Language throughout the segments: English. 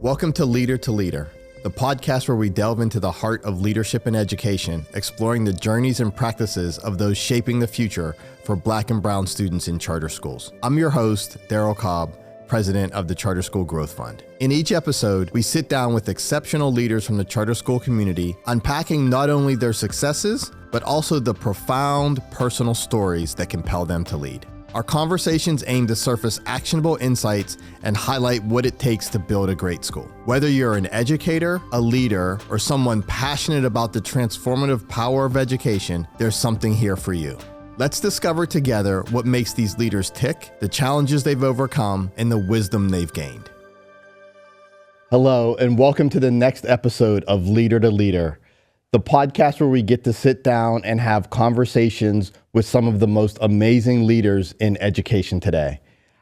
Welcome to Leader, the podcast where we delve into the heart of leadership and education, exploring the journeys and practices of those shaping the future for Black and Brown students in charter schools. I'm your host, Darryl Cobb, president of the Charter School Growth Fund. In each episode, we sit down with exceptional leaders from the charter school community, unpacking not only their successes, but also the profound personal stories that compel them to lead. Our conversations aim to surface actionable insights and highlight what it takes to build a great school. Whether you're an educator, a leader, or someone passionate about the transformative power of education, there's something here for you. Let's discover together what makes these leaders tick, the challenges they've overcome, and the wisdom they've gained. Hello, and welcome to the next episode of Leader to Leader, the podcast where we get to sit down and have conversations with some of the most amazing leaders in education today.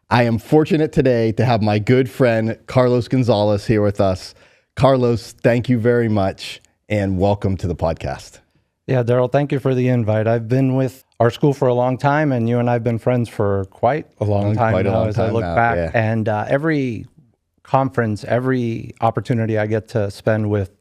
I am fortunate today to have my good friend, Carlos Gonzalez, here with us. Carlos, thank you very much, and welcome to the podcast. Yeah, Darryl, thank you for the invite. I've been with our school for a long time, and you and I have been friends for quite a long time now as I look back. Yeah. And every conference, every opportunity I get to spend with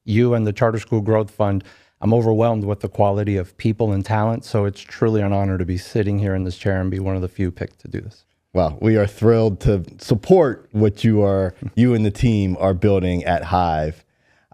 you and the Charter School Growth Fund, I'm overwhelmed with the quality of people and talent. So it's truly an honor to be sitting here in this chair and be one of the few picked to do this. Well, we are thrilled to support what you and the team are building at HIVE.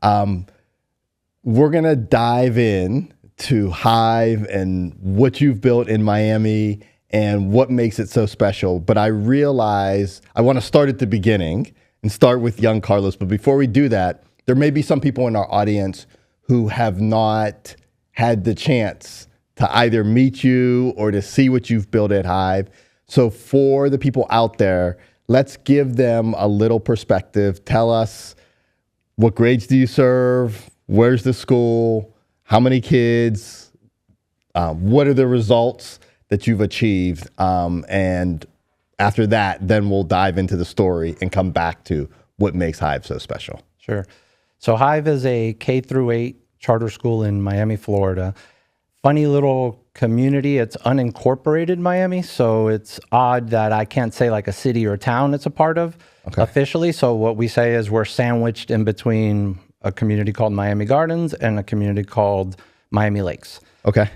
We're going to dive in to HIVE and what you've built in Miami and what makes it so special. But I realize I want to start at the beginning and start with young Carlos. But before we do that, there may be some people in our audience who have not had the chance to either meet you or to see what you've built at HIVE. So for the people out there, let's give them a little perspective. Tell us, what grades do you serve? Where's the school? How many kids? What are the results that you've achieved? And after that, then we'll dive into the story and come back to what makes HIVE so special. Sure. So HIVE is a K-8 charter school in Miami, Florida. Funny little community. It's unincorporated Miami, so it's odd that I can't say like a city or a town it's a part of officially. So what we say is we're sandwiched in between a community called Miami Gardens and a community called Miami Lakes. Okay.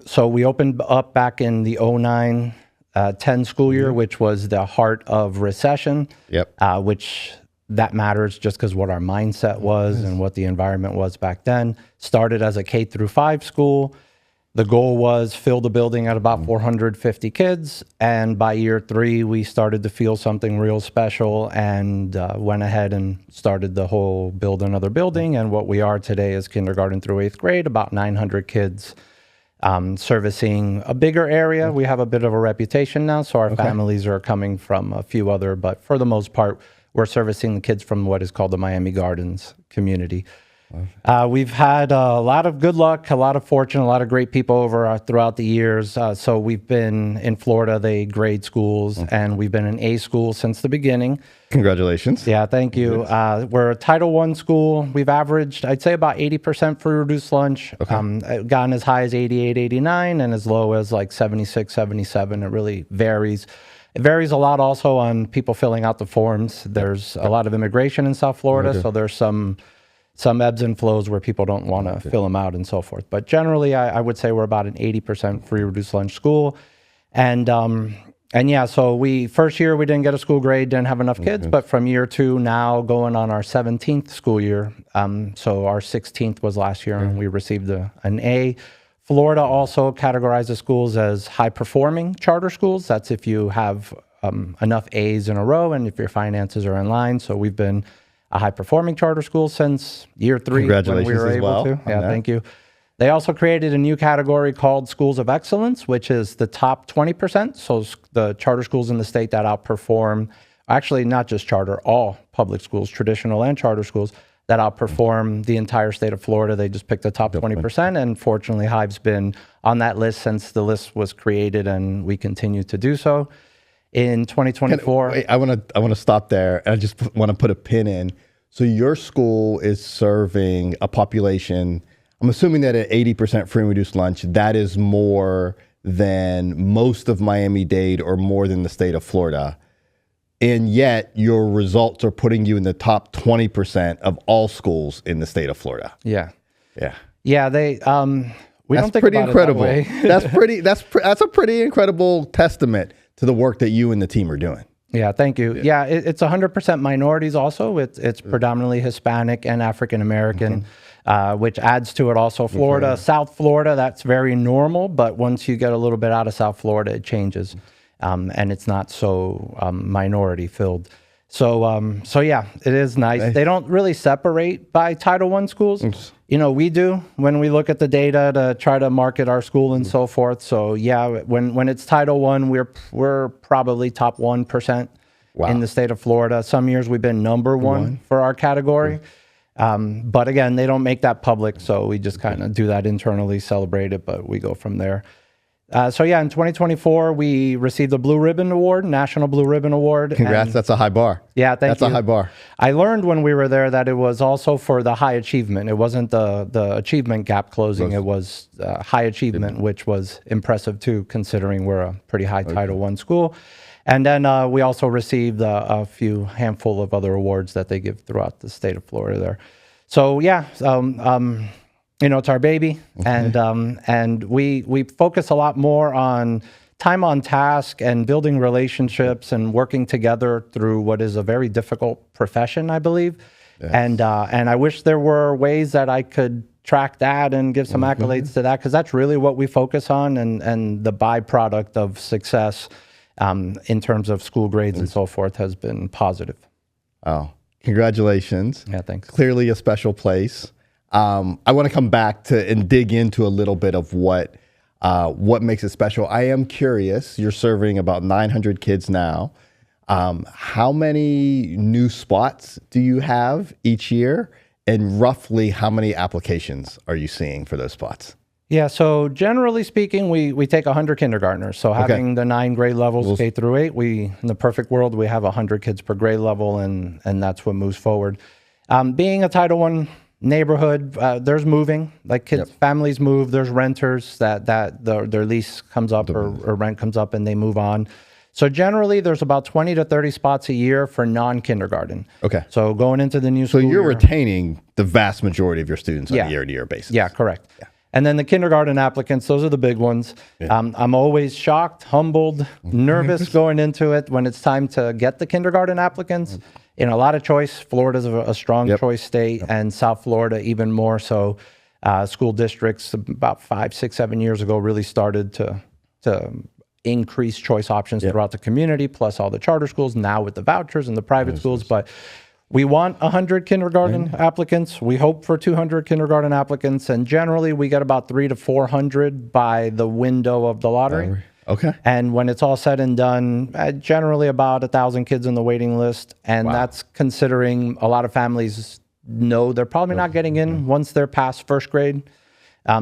So we opened up back in the 09-10 school year, which was the heart of recession. Yep. Which that matters just because what our mindset was and what the environment was back then. Started as a K-5 school. The goal was fill the building at about 450 kids. And by year 3, we started to feel something real special and went ahead and started the whole build another building. And what we are today is kindergarten through 8th grade, about 900 kids, servicing a bigger area. We have a bit of a reputation now, so our families are coming from a few other, but for the most part, we're servicing the kids from what is called the Miami Gardens community. We've had a lot of good luck, a lot of fortune, a lot of great people over throughout the years. So we've been in Florida, they grade schools, and we've been an A school since the beginning. Congratulations. Yeah, thank you. We're a Title I school. We've averaged, I'd say, about 80% free reduced lunch. Gotten as high as 88, 89, and as low as like 76, 77. It really varies. It varies a lot also on people filling out the forms. There's a lot of immigration in South Florida, so there's some ebbs and flows where people don't want to fill them out and so forth. But generally, I would say we're about an 80% free reduced lunch school. And yeah, so first year we didn't get a school grade, didn't have enough kids, but from year 2 now going on our 17th school year. So our 16th was last year and we received an A. Florida also categorizes schools as high-performing charter schools. That's if you have enough A's in a row and if your finances are in line. So we've been a high-performing charter school since year 3 when we were able to. Yeah, thank you. They also created a new category called Schools of Excellence, which is the top 20%. So the charter schools in the state that outperform, actually not just charter, all public schools, traditional and charter schools, that outperform the entire state of Florida. They just picked the top 20%. And fortunately, HIVE's been on that list since the list was created, and we continue to do so. In 2024... I want to stop there. I just want to put a pin in. So your school is serving a population, I'm assuming that at 80% free and reduced lunch, that is more than most of Miami-Dade or more than the state of Florida. and yet your results are putting you in the top 20% of all schools in the state of Florida. Yeah. Yeah. Yeah. We That's don't think pretty about incredible. it that way. That's a pretty incredible testament to the work that you and the team are doing. Yeah, thank you. Yeah, it's 100% minorities also. It's predominantly Hispanic and African American, which adds to it also. Florida, South Florida, that's very normal. But once you get a little bit out of South Florida, it changes. And it's not so minority filled. So yeah, it is nice. They don't really separate by Title I schools. You know, we do when we look at the data to try to market our school and so forth. So yeah, when it's Title I, we're probably top 1% in the state of Florida. Some years we've been number one for our category. But again, they don't make that public, so we just kind of do that internally, celebrate it, but we go from there. So yeah, in 2024, we received the Blue Ribbon Award, National Blue Ribbon Award. Congrats, that's a high bar. Yeah, thank you. That's a high bar. I learned when we were there that it was also for the high achievement. It wasn't the achievement gap closing. It was high achievement, which was impressive too, considering we're a pretty high Title I school. And then we also received a handful of other awards that they give throughout the state of Florida there. So yeah, you know, it's our baby, and we focus a lot more on time on task and building relationships and working together through what is a very difficult profession, I believe. Yes. And I wish there were ways that I could track that and give some accolades to that, because that's really what we focus on, and the byproduct of success in terms of school grades and so forth has been positive. Oh, congratulations. Yeah, thanks. Clearly a special place. I want to come back to and dig into a little bit of what makes it special. I am curious, you're serving about 900 kids now. How many new spots do you have each year? And roughly how many applications are you seeing for those spots? Yeah, so generally speaking, we take 100 kindergartners. So having the 9 grade levels, K through 8, in the perfect world, we have 100 kids per grade level, and that's what moves forward. Being a Title I neighborhood, there's moving, like kids, families move, there's renters that their lease comes up or rent comes up and they move on. So generally there's about 20 to 30 spots a year for non-kindergarten. Okay. So going into the new school year. So you're retaining the vast majority of your students on a year-to-year basis. Yeah, correct. Yeah. And then the kindergarten applicants, those are the big ones. Yeah. I'm always shocked, humbled, nervous going into it when it's time to get the kindergarten applicants. In a lot of choice, Florida's a strong choice state, and South Florida even more so. School districts about 5, 6, 7 years ago really started to increase choice options throughout the community, plus all the charter schools, now with the vouchers and the private schools. But we want 100 kindergarten applicants. We hope for 200 kindergarten applicants, and generally we get about 300 to 400 by the window of the lottery. Okay. And when it's all said and done, generally about 1,000 kids in the waiting list. And that's considering a lot of families know they're probably not getting in once they're past first grade,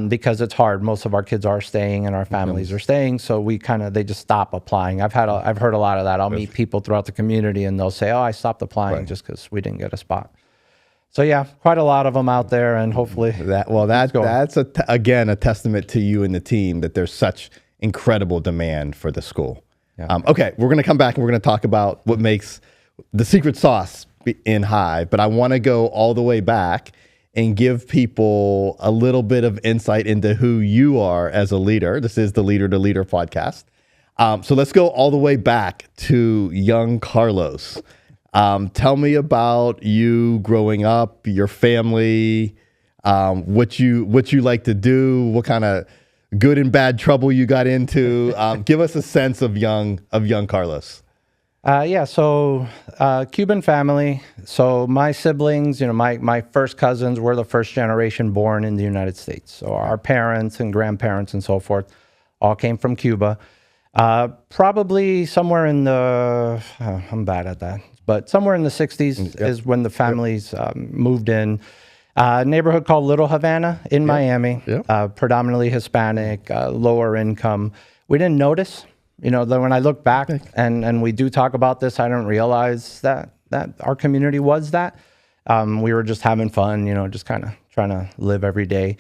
because it's hard. Most of our kids are staying and our families are staying. So they just stop applying. I've heard a lot of that. I'll meet people throughout the community and they'll say, oh, I stopped applying just because we didn't get a spot. So yeah, quite a lot of them out there, and hopefully that's again a testament to you and the team that there's such incredible demand for the school. Yeah. Okay, we're going to come back and we're going to talk about what makes the secret sauce in HIVE, but I want to go all the way back and give people a little bit of insight into who you are as a leader. This is the Leader to Leader podcast. So let's go all the way back to young Carlos. Tell me about you growing up, your family, what you like to do, what kind of good and bad trouble you got into. Give us a sense of young Carlos. So Cuban family. So my siblings, my first cousins were the first generation born in the United States. So our parents and grandparents and so forth all came from Cuba. Probably somewhere in the, I'm bad at that, but somewhere in the 60s is when the families moved in. Neighborhood called Little Havana in Miami, predominantly Hispanic, lower income. We didn't notice, when I look back and we do talk about this, I didn't realize that our community was that. We were just having fun, just kind of trying to live every day.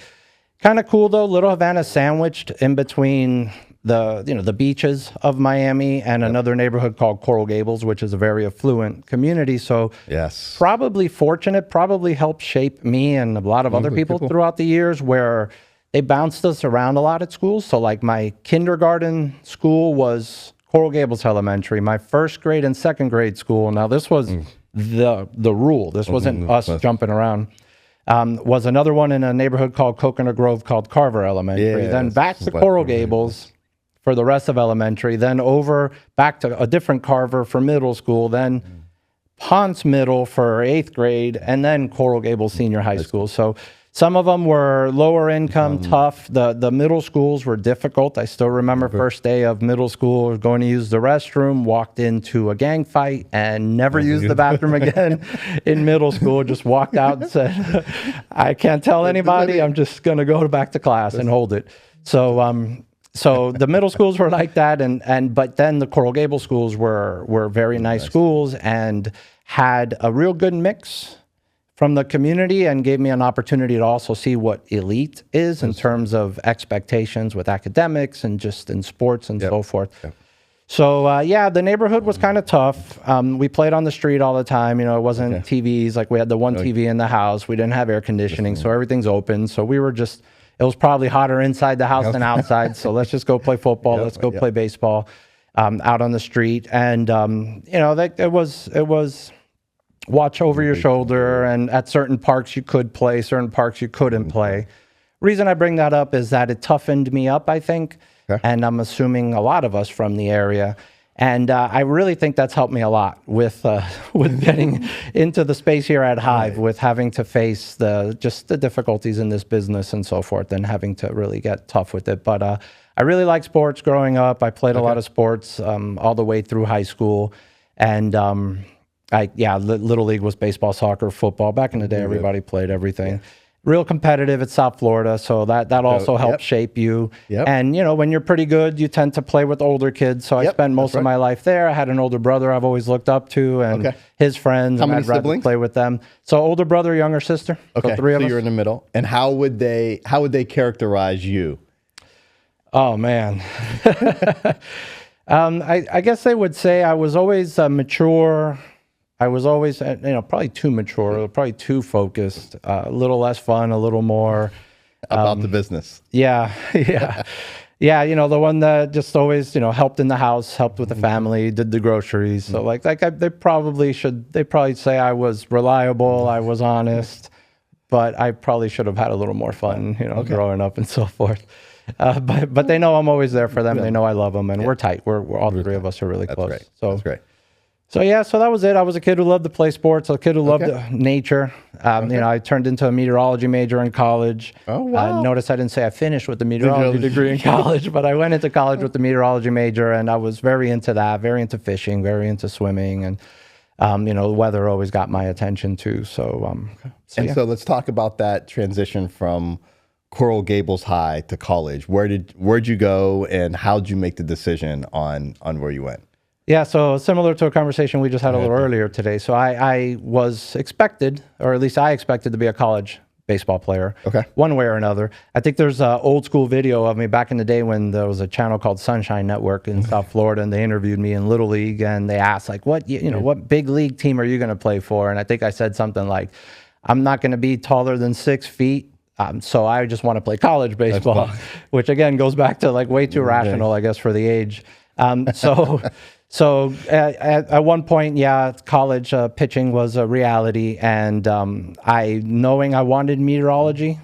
Kind of cool though, Little Havana sandwiched in between the beaches of Miami and another neighborhood called Coral Gables, which is a very affluent community. So yes, probably fortunate, probably helped shape me and a lot of other people throughout the years, where they bounced us around a lot at schools. So like my kindergarten school was Coral Gables Elementary. My first grade and second grade school, now this was the rule. This wasn't us jumping around. Was another one in a neighborhood called Coconut Grove called Carver Elementary. Then back to Coral Gables for the rest of elementary. Then over back to a different Carver for middle school. Then Ponce Middle for 8th grade. And then Coral Gables Senior High School. So some of them were lower income, tough. The middle schools were difficult. I still remember first day of middle school, going to use the restroom, walked into a gang fight and never used the bathroom again in middle school. Just walked out and said, I can't tell anybody. I'm just going to go back to class and hold it. So the middle schools were like that. But then the Coral Gables schools were very nice schools and had a real good mix from the community, and gave me an opportunity to also see what elite is in terms of expectations with academics and just in sports and so forth. So the neighborhood was kind of tough. We played on the street all the time. You know, it wasn't TVs. Like we had the one TV in the house. We didn't have air conditioning, so everything's open. So we were just, it was probably hotter inside the house than outside. So let's just go play football. Let's go play baseball out on the street. And, you know, it was watch over your shoulder, and at certain parks you could play, certain parks you couldn't play. Reason I bring that up is that it toughened me up, I think, and I'm assuming a lot of us from the area. And I really think that's helped me a lot with getting into the space here at HIVE, with having to face the difficulties in this business and so forth, and having to really get tough with it. But I really like sports growing up. I played a lot of sports all the way through high school, and Little League was baseball, soccer, football. Back in the day, everybody played everything. Real competitive at South Florida, so that also helped shape you. And, you know, when you're pretty good, you tend to play with older kids. So I spent most of my life there. I had an older brother I've always looked up to, and his friends. How many I'd rather siblings? Play with them. So older brother, younger sister. So three of us. You're in the middle. And how would they characterize you? Oh, man. I guess they would say I was always mature. I was always, probably too mature, probably too focused, a little less fun, a little more about the business. Yeah. You know, the one that just always, helped in the house, helped with the family, did the groceries. So they probably say I was reliable, I was honest, but I probably should have had a little more fun, growing up and so forth. But they know I'm always there for them. They know I love them, and we're tight. We're all three of us are really close. Great. So that's great. So that was it. I was a kid who loved to play sports, a kid who loved nature. I turned into a meteorology major in college. Oh, wow. Notice I didn't say I finished with the meteorology degree in college, but I went into college with the meteorology major, and I was very into that, very into fishing, very into swimming, and the weather always got my attention too. So let's talk about that transition from Coral Gables High to college. Where'd you go, and how'd you make the decision on where you went? Yeah, so similar to a conversation we just had a little earlier today. So I was expected, or at least I expected to be a college baseball player, one way or another. I think there's an old school video of me back in the day when there was a channel called Sunshine Network in South Florida, and they interviewed me in Little League, and they asked like, what big league team are you going to play for? And I think I said something like, I'm not going to be taller than 6 feet. So I just want to play college baseball, which again goes back to like way too rational, I guess, for the age. So at one point, college pitching was a reality, and knowing I wanted meteorology,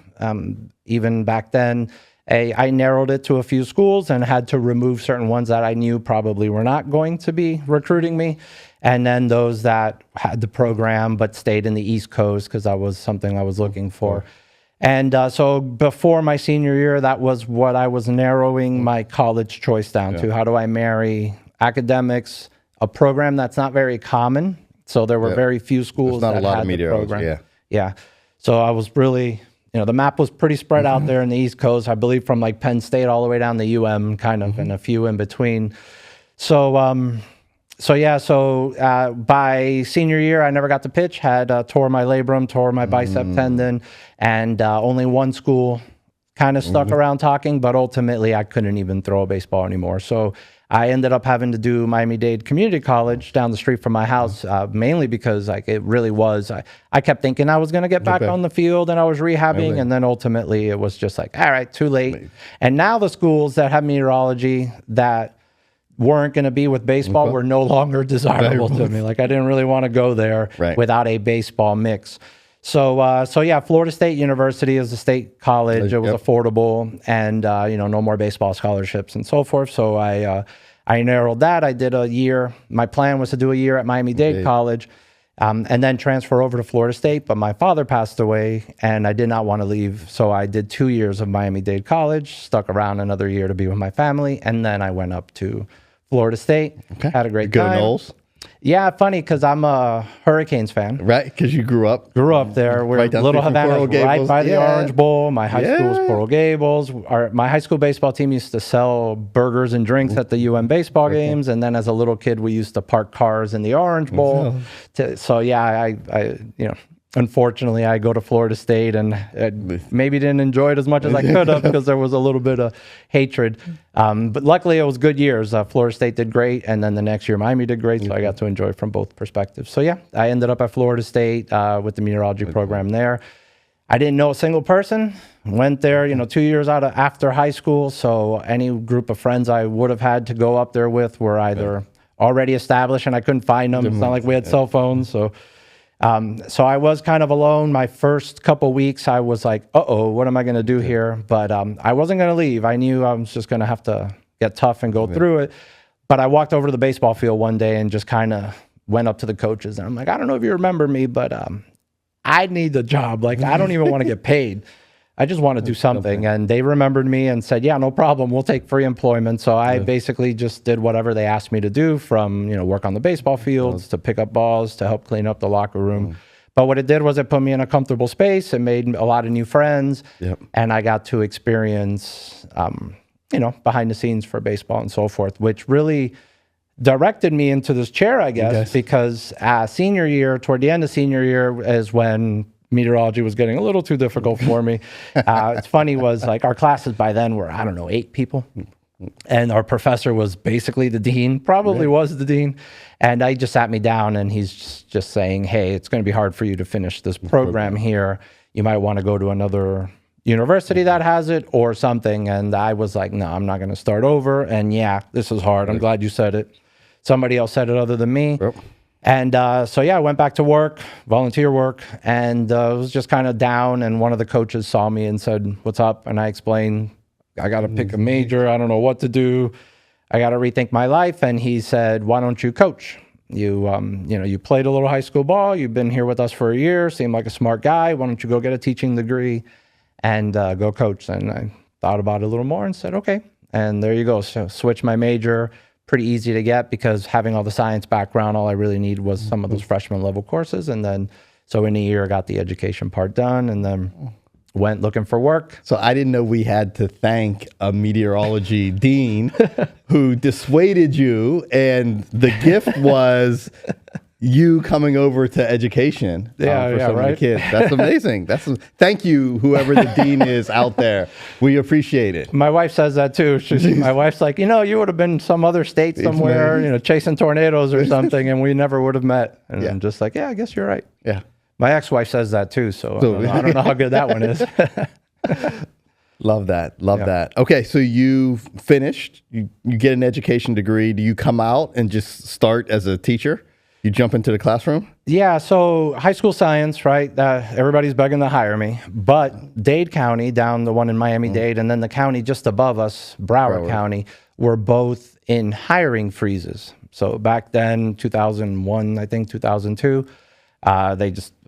even back then, I narrowed it to a few schools and had to remove certain ones that I knew probably were not going to be recruiting me, and then those that had the program but stayed in the East Coast because that was something I was looking for. And so before my senior year, that was what I was narrowing my college choice down to. How do I marry academics, a program that's not very common? So there were very few schools that had the program. Yeah. So I was really, the map was pretty spread out there in the East Coast, I believe from like Penn State all the way down to UM kind of, and a few in between. So by senior year, I never got to pitch, had tore my labrum, tore my bicep tendon, and only one school kind of stuck around talking, but ultimately I couldn't even throw a baseball anymore. So I ended up having to do Miami-Dade Community College down the street from my house, mainly because like it really was, I kept thinking I was going to get back on the field and I was rehabbing. And then ultimately it was just like, all right, too late. And now the schools that have meteorology that weren't going to be with baseball were no longer desirable to me. Like I didn't really want to go there without a baseball mix. So yeah, Florida State University is a state college. It was affordable, and no more baseball scholarships and so forth. So I narrowed that. I did a year. My plan was to do a year at Miami-Dade College, and then transfer over to Florida State. But my father passed away, and I did not want to leave. So I did 2 years of Miami-Dade College, stuck around another year to be with my family, and then I went up to Florida State. Had a great time. Go Noles. Yeah, funny because I'm a Hurricanes fan. Right, because you grew up there. We're right down Little from Havana, Coral right Gables. by the Orange Bowl. My high school was Coral Gables. My high school baseball team used to sell burgers and drinks at the UM baseball games, and then as a little kid, we used to park cars in the Orange Bowl. So yeah, I unfortunately, I go to Florida State and maybe didn't enjoy it as much as I could have because there was a little bit of hatred. But luckily, it was good years. Florida State did great, and then the next year, Miami did great, so I got to enjoy from both perspectives. So yeah, I ended up at Florida State with the meteorology program there. I didn't know a single person. Went there, 2 years after high school, so any group of friends I would have had to go up there with were either already established and I couldn't find them. It's not like we had cell phones, so I was kind of alone. My first couple weeks, I was like, what am I going to do here? But I wasn't going to leave. I knew I was just going to have to get tough and go through it. But I walked over to the baseball field one day and just kind of went up to the coaches. And I'm like, I don't know if you remember me, but I need the job. Like, I don't even want to get paid. I just want to do something. And they remembered me and said, yeah, no problem. We'll take free employment. So I basically just did whatever they asked me to do, from, work on the baseball fields to pick up balls to help clean up the locker room. But what it did was it put me in a comfortable space. It made a lot of new friends. And I got to experience, behind the scenes for baseball and so forth, which really directed me into this chair, I guess, because senior year, toward the end of senior year is when meteorology was getting a little too difficult for me. It's funny was like our classes by then were, 8 people. And our professor was basically the dean, was the dean. And I just sat me down and he's just saying, hey, it's going to be hard for you to finish this program here. You might want to go to another university that has it or something. And I was like, no, I'm not going to start over. And yeah, this is hard. I'm glad you said it. Somebody else said it other than me. And so, yeah, I went back to work, volunteer work, and was just kind of down. And one of the coaches saw me and said, what's up? And I explained, I got to pick a major. I don't know what to do. I got to rethink my life. And he said, why don't you coach? You played a little high school ball. You've been here with us for a year. Seemed like a smart guy. Why don't you go get a teaching degree and go coach? And I thought about it a little more and said, okay. And there you go. So switch my major. Pretty easy to get because having all the science background, all I really need was some of those freshman level courses. And then, so in a year, I got the education part done and then went looking for work. So I didn't know we had to thank a meteorology dean who dissuaded you. And the gift was you coming over to education for some of the kids. That's amazing. Thank you, whoever the dean is out there. We appreciate it. My wife says that too. My wife's like, you would have been some other state somewhere, chasing tornadoes or something, and we never would have met. And I'm just like, yeah, I guess you're right. Yeah. My ex-wife says that too, so I don't know how good that one is. Love that. That. Okay, so you finished. You get an education degree. Do you come out and just start as a teacher? You jump into the classroom? Yeah, so high school science, right? Everybody's begging to hire me. But Dade County, down the one in Miami-Dade, and then the county just above us, Broward County, were both in hiring freezes. So back then, 2001, I think 2002,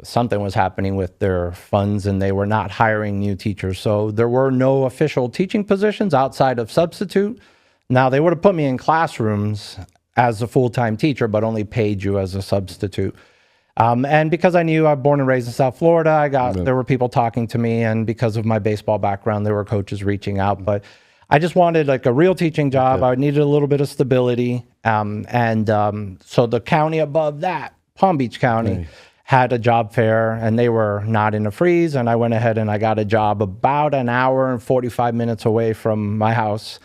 something was happening with their funds and they were not hiring new teachers. So there were no official teaching positions outside of substitute. Now, they would have put me in classrooms as a full-time teacher, but only paid you as a substitute. And because I knew I was born and raised in South Florida, there were people talking to me, and because of my baseball background, there were coaches reaching out. But I just wanted like a real teaching job. I needed a little bit of stability. So the county above that, Palm Beach County, had a job fair, and they were not in a freeze, and I went ahead and I got a job about an hour and 45 minutes away from my house,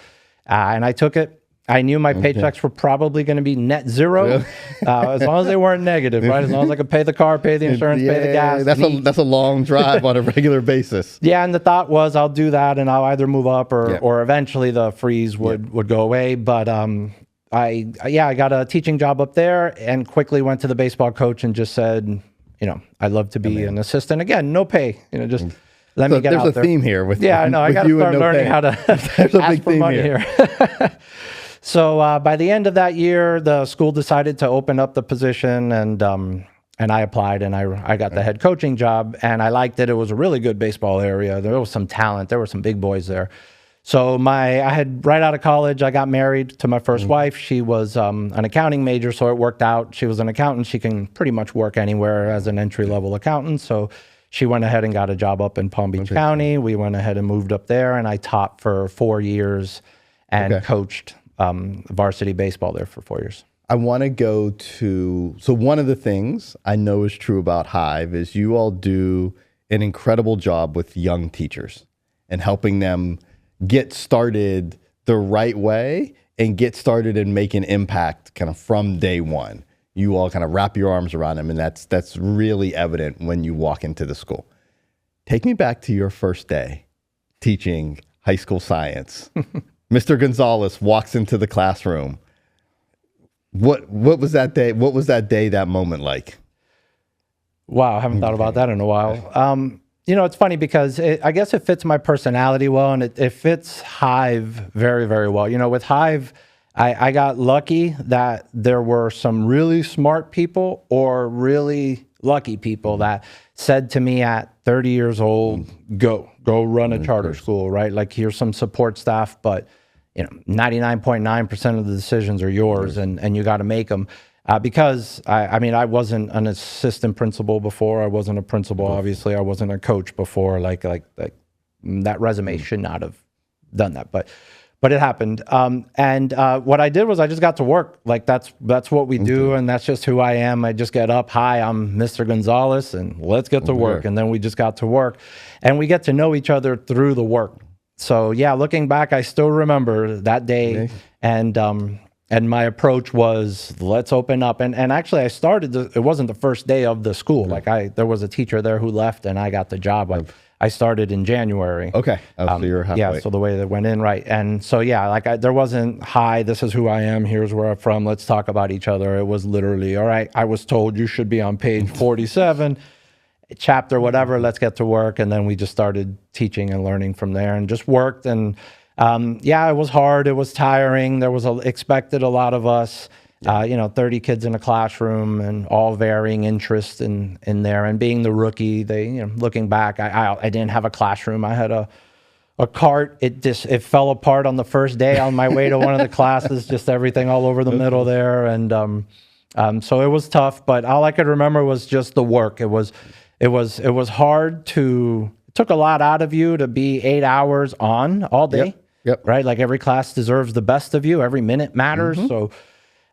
and I took it. I knew my paychecks were probably going to be net zero, as long as they weren't negative, right? As long as I could pay the car, pay the insurance, pay the gas. That's a long drive on a regular basis. Yeah, and the thought was I'll do that, and I'll either move up or eventually the freeze would go away. But I got a teaching job up there and quickly went to the baseball coach and just said, I'd love to be an assistant. Again, no pay, just let me get out there. There's a theme here with I know. I got to start learning how to ask for money here. So by the end of that year, the school decided to open up the position, and I applied, and I got the head coaching job, and I liked it. It was a really good baseball area. There was some talent. There were some big boys there. So I had right out of college, I got married to my first wife. She was an accounting major, so it worked out. She was an accountant. She can pretty much work anywhere as an entry-level accountant. So she went ahead and got a job up in Palm Beach County. We went ahead and moved up there, and I taught for 4 years and coached varsity baseball there for 4 years. I want to go to, so one of the things I know is true about HIVE is you all do an incredible job with young teachers and helping them get started the right way and get started and make an impact kind of from day one. You all kind of wrap your arms around them, and that's really evident when you walk into the school. Take me back to your first day teaching high school science. Mr. Gonzalez walks into the classroom. What was that day? What was that moment like? Wow, I haven't thought about that in a while. It's funny because I guess it fits my personality well, and it fits HIVE very, very well. With HIVE, I got lucky that there were some really smart people or really lucky people that said to me at 30 years old, go run a charter school, right? Like, here's some support staff, but 99.9% of the decisions are yours, and you got to make them. Because I wasn't an assistant principal before. I wasn't a principal, obviously. I wasn't a coach before. Like that resume should not have done that, but it happened. And what I did was I just got to work. Like that's what we do, and that's just who I am. I just get up. Hi, I'm Mr. Gonzalez, and let's get to work. And then we just got to work, and we get to know each other through the work. So yeah, looking back, I still remember that day, and my approach was, let's open up. And actually, I started. It wasn't the first day of the school. There was a teacher there who left, and I got the job. I started in January. Okay. So you're halfway. Yeah. So the way that went in, right. And so yeah, there wasn't, hi, this is who I am. Here's where I'm from. Let's talk about each other. It was literally, all right, I was told you should be on page 47. Chapter whatever, let's get to work. And then we just started teaching and learning from there, and just worked. And it was hard, it was tiring. There was expected a lot of us, 30 kids in a classroom, and all varying interests in there. And being the rookie, looking back, I didn't have a classroom. I had a cart. It fell apart on the first day on my way to one of the classes, just everything all over the middle there. And so it was tough, but all I could remember was just the work. It was hard to, it took a lot out of you to be 8 hours on all day, right? Like every class deserves the best of you. Every minute matters. So,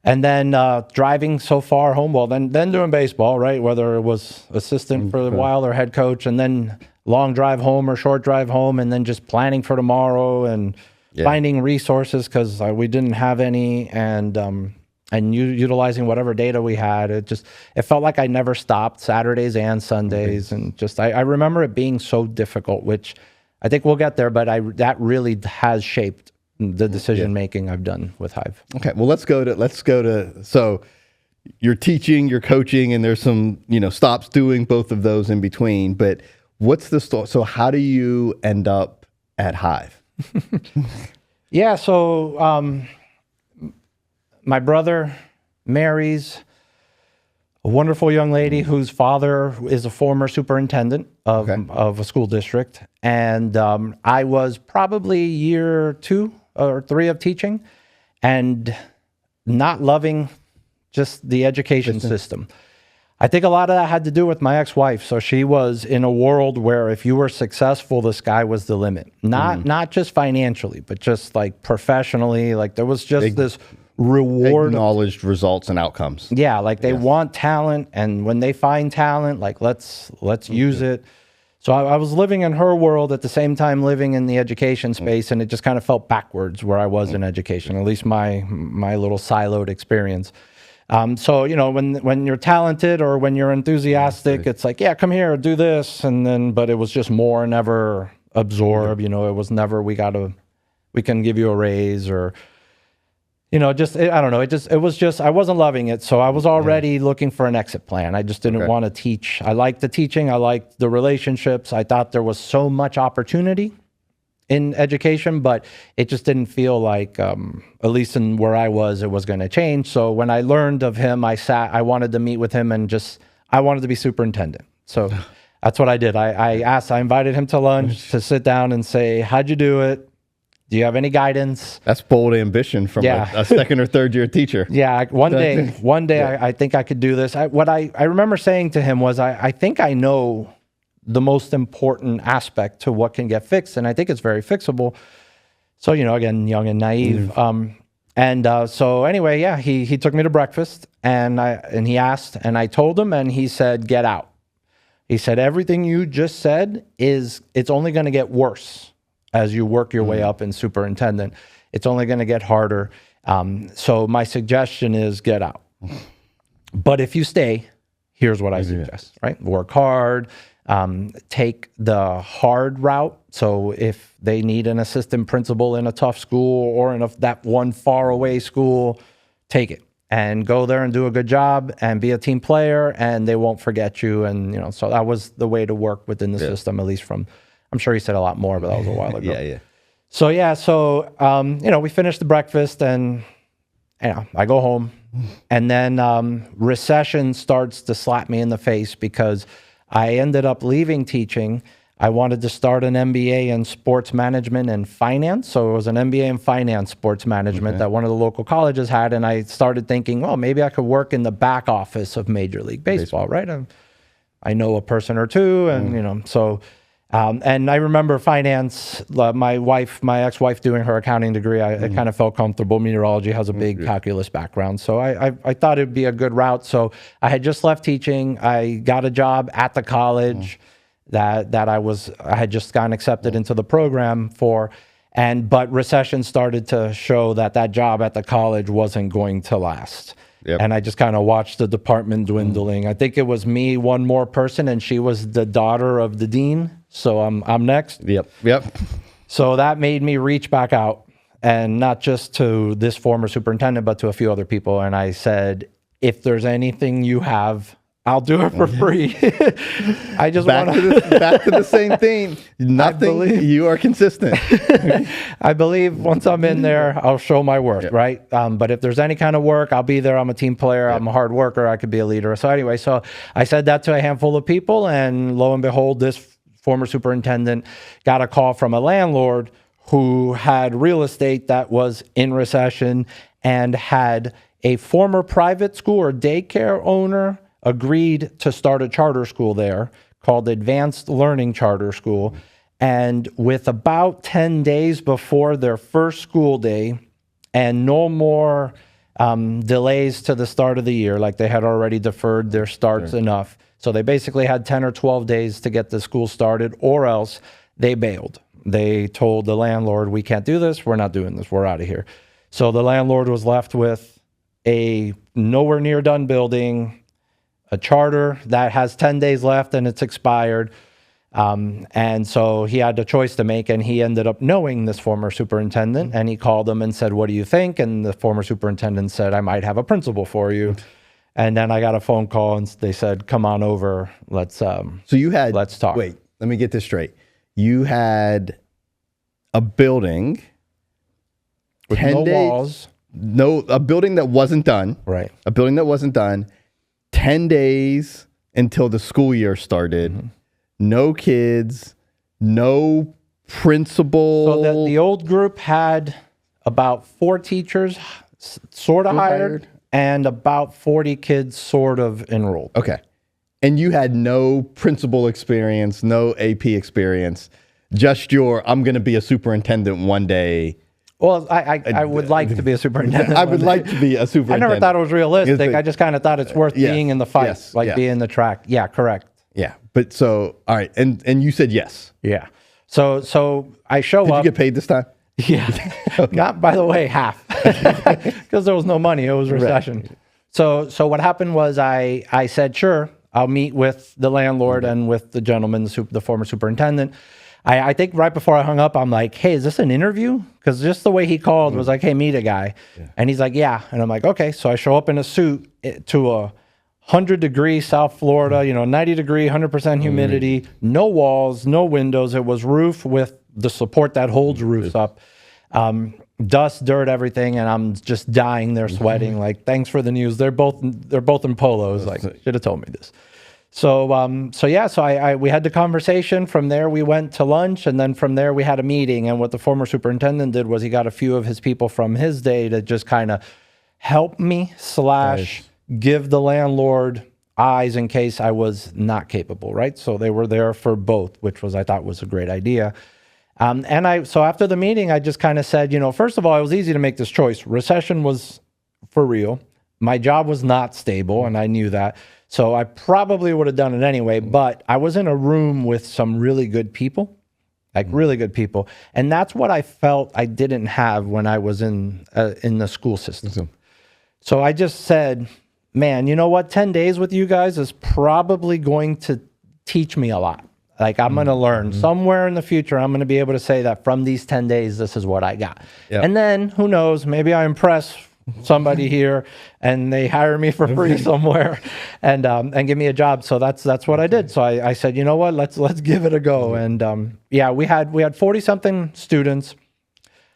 and then driving so far home, well, then doing baseball, right? Whether it was assistant for a while or head coach, and then long drive home or short drive home, and then just planning for tomorrow and finding resources because we didn't have any, and utilizing whatever data we had. It felt like I never stopped, Saturdays and Sundays. And just, I remember it being so difficult, which I think we'll get there, but that really has shaped the decision-making I've done with HIVE. Okay. Well, let's go to, so you're teaching, you're coaching, and there's some, stops doing both of those in between, but what's the story? So how do you end up at HIVE? So, my brother marries a wonderful young lady whose father is a former superintendent of a school district. And I was probably year 2 or 3 of teaching and not loving just the education system. I think a lot of that had to do with my ex-wife. So she was in a world where if you were successful, the sky was the limit. Not just financially, but just like professionally. Like there was just this reward acknowledged results and outcomes. Yeah, like they want talent, and when they find talent, like let's use it. So I was living in her world at the same time living in the education space, and it just kind of felt backwards where I was in education, at least my little siloed experience. So, you know, when you're talented or when you're enthusiastic, it's like, yeah, come here, do this. And then, but it was just more, never absorb, you know, it was never, we can give you a raise or, you know, I don't know. It was just, I wasn't loving it. So I was already looking for an exit plan. I just didn't want to teach. I liked the teaching. I liked the relationships. I thought there was so much opportunity in education, but it just didn't feel like, at least in where I was, it was going to change. So when I learned of him, I wanted to meet with him and I wanted to be superintendent. So that's what I did. I invited him to lunch to sit down and say, how'd you do it? Do you have any guidance? That's bold ambition from a second or third year teacher. Yeah. One day I think I could do this. What I remember saying to him was, I think I know the most important aspect to what can get fixed. And I think it's very fixable. So, you know, again, young and naive. So anyway, yeah, he took me to breakfast and he asked, and I told him, and he said, get out. He said, everything you just said it's only going to get worse as you work your way up in superintendent. It's only going to get harder. So my suggestion is get out. But if you stay, here's what I suggest, right? Work hard, take the hard route. So if they need an assistant principal in a tough school or in that one far away school, take it and go there and do a good job and be a team player, and they won't forget you. And, you know, so that was the way to work within the system, at least from, I'm sure he said a lot more, but that was a while ago. So, you know, we finished the breakfast and, you know, I go home, and then recession starts to slap me in the face because I ended up leaving teaching. I wanted to start an MBA in sports management and finance. So it was an MBA in finance, sports management that one of the local colleges had. And I started thinking, well, maybe I could work in the back office of Major League Baseball, right? I know a person or two, and, you know, so... and I remember finance, my ex-wife doing her accounting degree, I kind of felt comfortable. Meteorology has a big calculus background. So I thought it'd be a good route. So I had just left teaching. I got a job at the college that I had just gotten accepted into the program for. But recession started to show that job at the college wasn't going to last. And I just kind of watched the department dwindling. I think it was me, one more person, and she was the daughter of the dean. So I'm next. So that made me reach back out, and not just to this former superintendent, but to a few other people. And I said, if there's anything you have, I'll do it for free. I just back to the same thing. Nothing. You are consistent. I believe once I'm in there, I'll show my worth, right? But if there's any kind of work, I'll be there. I'm a team player. I'm a hard worker. I could be a leader. So anyway, so I said that to a handful of people, and lo and behold, this former superintendent got a call from a landlord who had real estate that was in recession and had a former private school or daycare owner agreed to start a charter school there called Advanced Learning Charter School. And with about 10 days before their first school day and no more delays to the start of the year, like they had already deferred their starts enough. So they basically had 10 or 12 days to get the school started, or else they bailed. They told the landlord, we can't do this. We're not doing this. We're out of here. So the landlord was left with a nowhere near done building, a charter that has 10 days left and it's expired. And so he had a choice to make, and he ended up knowing this former superintendent, and he called him and said, what do you think? And the former superintendent said, I might have a principal for you. And then I got a phone call, and they said, come on over. Let's talk. Wait, let me get this straight. You had a building with no walls. A building that wasn't done. Right. A building that wasn't done. 10 days until the school year started. No kids, no principal. So the old group had about 4 teachers sort of hired and about 40 kids sort of enrolled. Okay. And you had no principal experience, no AP experience, just I'm going to be a superintendent one day. Well, I would like to be a superintendent. I would like to be a I superintendent. never thought it was realistic. I just kind of thought it's worth yes, being in the fight, yes, like yes. being in the track. Yeah, correct. Yeah, but so all right, and you said yes. Yeah. So I show Did up. you get paid this time? Yeah. Not, by the way, half, because there was no money. It was recession. Right. So what happened was I said, sure, I'll meet with the landlord and with the gentleman, the former superintendent. I think right before I hung up, I'm like, hey, is this an interview? Because just the way he called was like, hey, meet a guy. Yeah. And he's like, yeah. And I'm like, okay. So I show up in a suit to a 100-degree South Florida, 90-degree, 100% humidity, no walls, no windows. It was roof with the support that holds roofs up. Dust, dirt, everything, and I'm just dying there, sweating. Like, thanks for the news. They're both in polos. Like, should have told me this. So we had the conversation. From there, we went to lunch, and then from there, we had a meeting. And what the former superintendent did was he got a few of his people from his day to just kind of help me / give the landlord eyes in case I was not capable, right? So they were there for both, which I thought was a great idea. So after the meeting, I just kind of said, first of all, it was easy to make this choice. Recession was for real. My job was not stable, and I knew that. So I probably would have done it anyway, but I was in a room with some really good people, like really good people. And that's what I felt I didn't have when I was in the school system. So I just said, man, you know what? 10 days with you guys is probably going to teach me a lot. Like, I'm going to learn somewhere in the future. I'm going to be able to say that from these 10 days, this is what I got. Yep. And then who knows, maybe I impress somebody here and they hire me for free somewhere and give me a job. So that's what I did. So I said, you know what, let's give it a go. And we had 40 something students.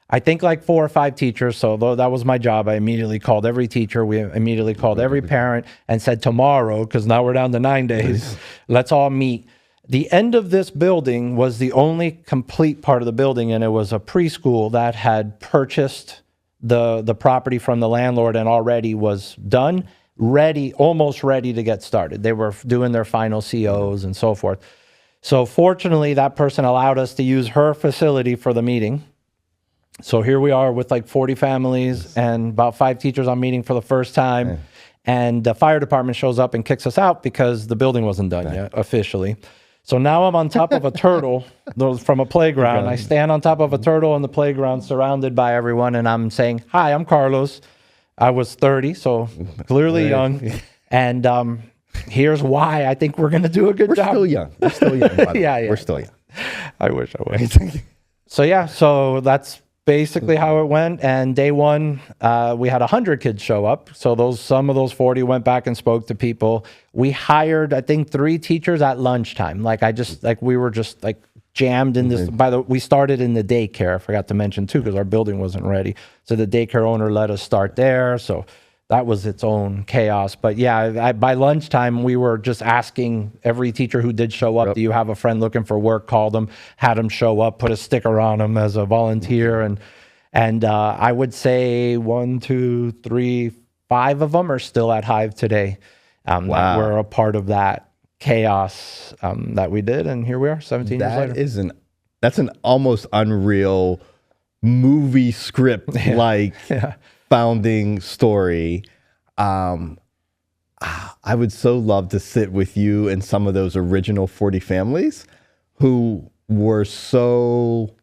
I think like 4 or 5 teachers. So though that was my job, I immediately called every teacher. We immediately called every parent and said tomorrow, because now we're down to 9 days, let's all meet. The end of this building was the only complete part of the building, and it was a preschool that had purchased the property from the landlord and already was done, almost ready to get started. They were doing their final COs and so forth. So fortunately, that person allowed us to use her facility for the meeting. So here we are with like 40 families and about 5 teachers on meeting for the first time. Yeah. And the fire department shows up and kicks us out because the building wasn't done yet officially. So now I'm on top of a turtle from a playground. I stand on top of a turtle on the playground surrounded by everyone, and I'm saying, hi, I'm Carlos. I was 30, so clearly young. And here's why I think we're going to do a good job. We're still young. By the way. Yeah. We're still young. I wish I was. So that's basically how it went. And day one, we had 100 kids show up. So some of those 40 went back and spoke to people. We hired, I think, 3 teachers at lunchtime. We were just like jammed in this. We started in the daycare. I forgot to mention too, because our building wasn't ready. So the daycare owner let us start there. So that was its own chaos. But yeah, by lunchtime, we were just asking every teacher who did show up, do you have a friend looking for work? Called them, had them show up, put a sticker on them as a volunteer. And I would say 1, 2, 3, 5 of them are still at HIVE today. That were a part of that chaos that we did. And here we are 17 years later. That's an almost unreal movie script founding story. I would so love to sit with you and some of those original 40 families who were so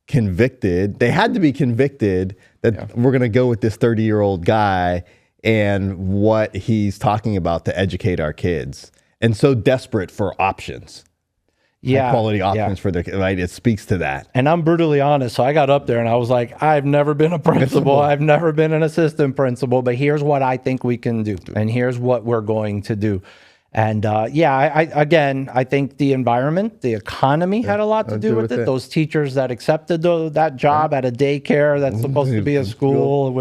convicted. They had to be convicted that we're going to go with this 30-year-old guy and what he's talking about to educate our kids, and so desperate for options. Quality options for their, right? It speaks to that. And I'm brutally honest. So I got up there and I was like, I've never been a principal. I've never been an assistant principal, but here's what I think we can do. And here's what we're going to do. And I think the environment, the economy had a lot to do with it. Those teachers that accepted that job at a daycare that's supposed to be a school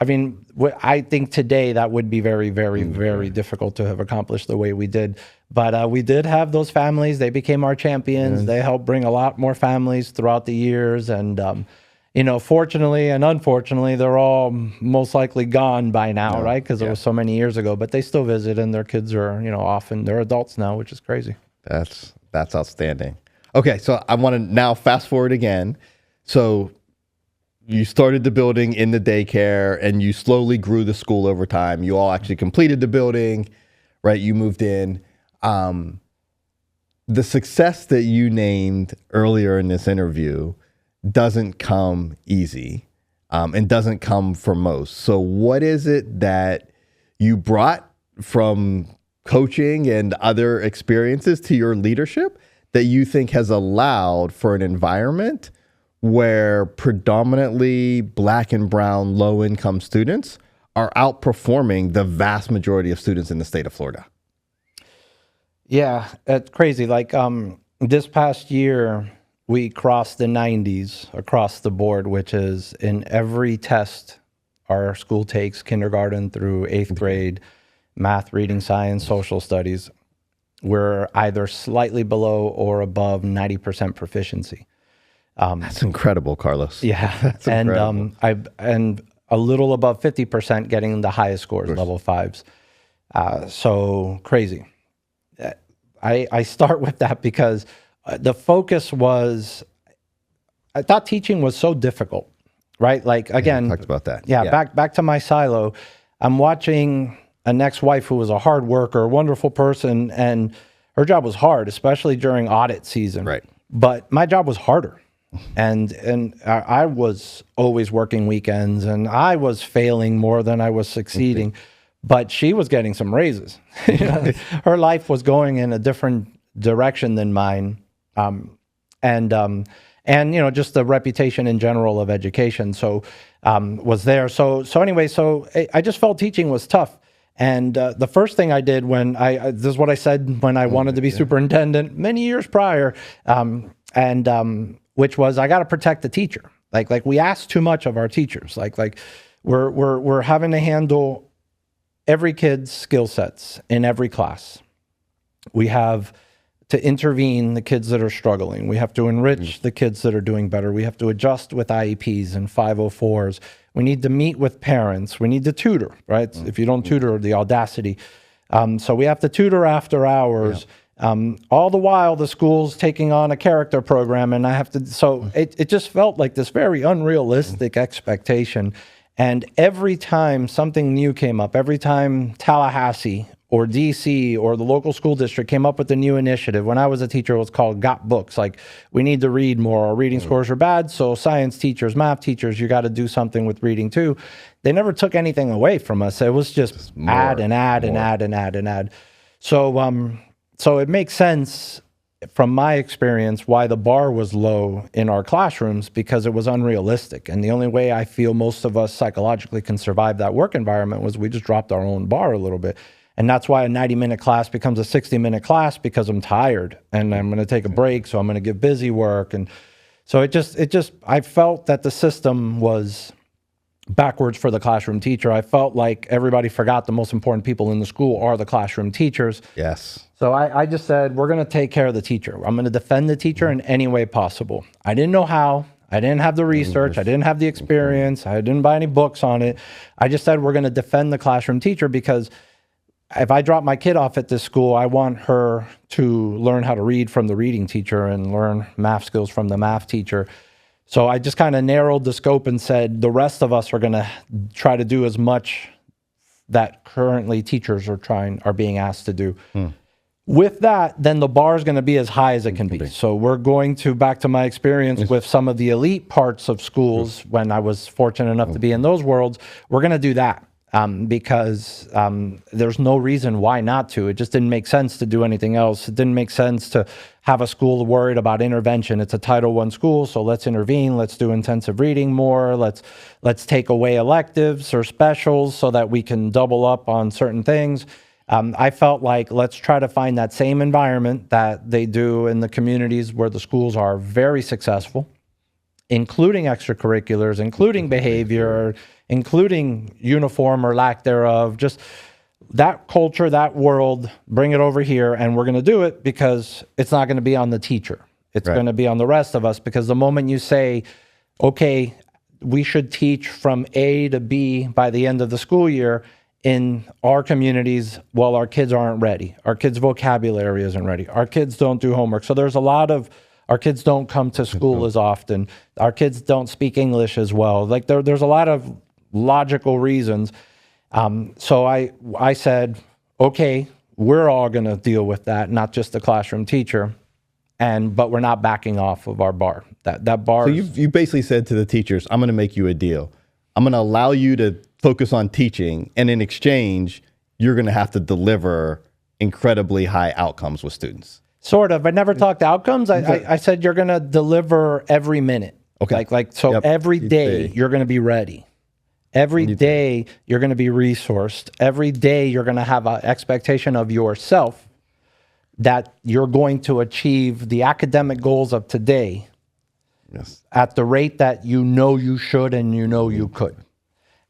I think today that would be very, very, very difficult to have accomplished the way we did. But we did have those families. They became our champions. They helped bring a lot more families throughout the years. And, fortunately and unfortunately, they're all most likely gone by now, right? Because it was so many years ago. But they still visit, and their kids are, often they're adults now, which is crazy. That's outstanding. Okay, so I want to now fast forward again. So you started the building in the daycare, and you slowly grew the school over time. You all actually completed the building, right? You moved in. The success that you named earlier in this interview doesn't come easy, and doesn't come for most. So what is it that you brought from coaching and other experiences to your leadership that you think has allowed for an environment where predominantly Black and brown low-income students are outperforming the vast majority of students in the state of Florida? Yeah, it's crazy. Like this past year, we crossed the 90s across the board, which is in every test our school takes, kindergarten through 8th grade, math, reading, science, social studies, we're either slightly below or above 90% proficiency. That's incredible, Carlos. Yeah, That's incredible. and a little above 50% getting the highest scores, level 5s. So crazy. I start with that because the focus was, I thought teaching was so difficult, right? Like, again, talked about that. Yeah. Back to my silo. I'm watching an ex-wife who was a hard worker, wonderful person, and her job was hard, especially during audit season. Right. But my job was harder. And I was always working weekends, and I was failing more than I was succeeding. But she was getting some raises. Her life was going in a different direction than mine, and just the reputation in general of education. So was there. So anyway, I just felt teaching was tough. And the first thing I did when this is what I said when I wanted to be superintendent many years prior, which was I got to protect the teacher. Like we ask too much of our teachers. Like we're having to handle every kid's skill sets in every class. We have to intervene the kids that are struggling. We have to enrich the kids that are doing better. We have to adjust with IEPs and 504s. We need to meet with parents. We need to tutor, right? If you don't tutor, the audacity. So we have to tutor after hours. All the while, the school's taking on a character program, and I have to. So it just felt like this very unrealistic expectation. And every time something new came up, every time Tallahassee or DC or the local school district came up with a new initiative, when I was a teacher, it was called Got Books. Like, we need to read more. Our reading scores are bad, so science teachers, math teachers, you got to do something with reading too. They never took anything away from us. It was just add and add and add and add and add. So it makes sense from my experience why the bar was low in our classrooms, because it was unrealistic. And the only way I feel most of us psychologically can survive that work environment was we just dropped our own bar a little bit. And that's why a 90-minute class becomes a 60-minute class, because I'm tired and I'm going to take a break. So I'm going to give busy work. And so I felt that the system was backwards for the classroom teacher. I felt like everybody forgot the most important people in the school are the classroom teachers. Yes. So I just said, we're going to take care of the teacher. I'm going to defend the teacher in any way possible. I didn't know how. I didn't have the research. I didn't have the experience. I didn't buy any books on it. I just said, we're going to defend the classroom teacher, because if I drop my kid off at this school, I want her to learn how to read from the reading teacher and learn math skills from the math teacher. So I just kind of narrowed the scope and said, the rest of us are going to try to do as much that currently teachers are being asked to do. With that, then the bar is going to be as high as it can be. So we're going to, back to my experience with some of the elite parts of schools when I was fortunate enough to be in those worlds, we're going to do that. Because there's no reason why not to. It just didn't make sense to do anything else. It didn't make sense to have a school worried about intervention. It's a Title I school, so let's intervene. Let's do intensive reading more. Let's take away electives or specials so that we can double up on certain things. I felt like let's try to find that same environment that they do in the communities where the schools are very successful, including extracurriculars, including behavior, including uniform or lack thereof, just that culture, that world, bring it over here. And we're going to do it because it's not going to be on the teacher. It's going to be on the rest of us, because the moment you say, okay, we should teach from A to B by the end of the school year in our communities, well, our kids aren't ready. Our kids' vocabulary isn't ready. Our kids don't do homework. So there's a lot of Our kids don't come to school as often. Our kids don't speak English as well. Like there's a lot of logical reasons. So I said, okay, we're all going to deal with that, not just the classroom teacher. But we're not backing off of our bar. That bar. So you basically said to the teachers, I'm going to make you a deal. I'm going to allow you to focus on teaching, and in exchange, you're going to have to deliver incredibly high outcomes with students. Sort of. I never talked outcomes. I said you're going to deliver every minute. Okay. Every day you're going to be ready. Every day you're going to be resourced. Every day you're going to have an expectation of yourself that you're going to achieve the academic goals of today at the rate that you know you should and you know you could.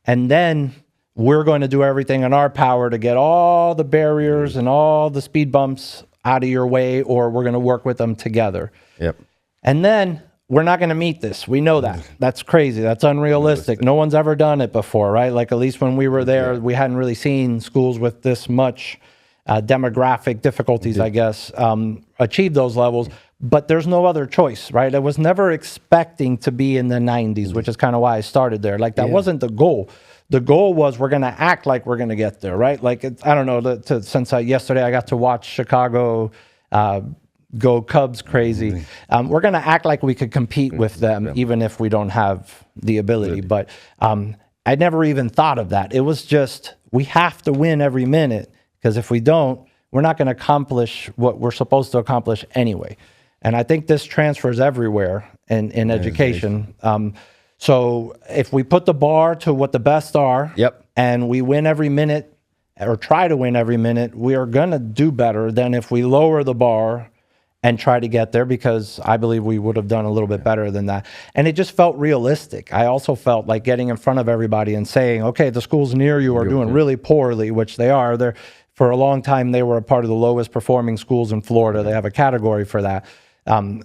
And then we're going to do everything in our power to get all the barriers and all the speed bumps out of your way, or we're going to work with them together. Yep. And then we're not going to meet this. We know that. That's crazy. That's unrealistic. No one's ever done it before, right? Like at least when we were there, we hadn't really seen schools with this much demographic difficulties, I guess, achieve those levels. But there's no other choice, right? I was never expecting to be in the 90s, which is kind of why I started there. Like that wasn't the goal. The goal was we're going to act like we're going to get there, right? Like, I don't know, since yesterday I got to watch Chicago go Cubs crazy. We're going to act like we could compete with them, even if we don't have the ability. But I never even thought of that. It was just, we have to win every minute, because if we don't, we're not going to accomplish what we're supposed to accomplish anyway. And I think this transfers everywhere in education. So if we put the bar to what the best are, and we win every minute, or try to win every minute, we are going to do better than if we lower the bar and try to get there, because I believe we would have done a little bit better than that. And it just felt realistic. I also felt like getting in front of everybody and saying, okay, the schools near you are doing really poorly, which they are. For a long time, they were a part of the lowest performing schools in Florida. They have a category for that.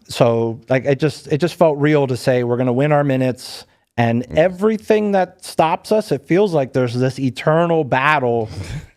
So like it just felt real to say we're going to win our minutes, and everything that stops us, it feels like there's this eternal battle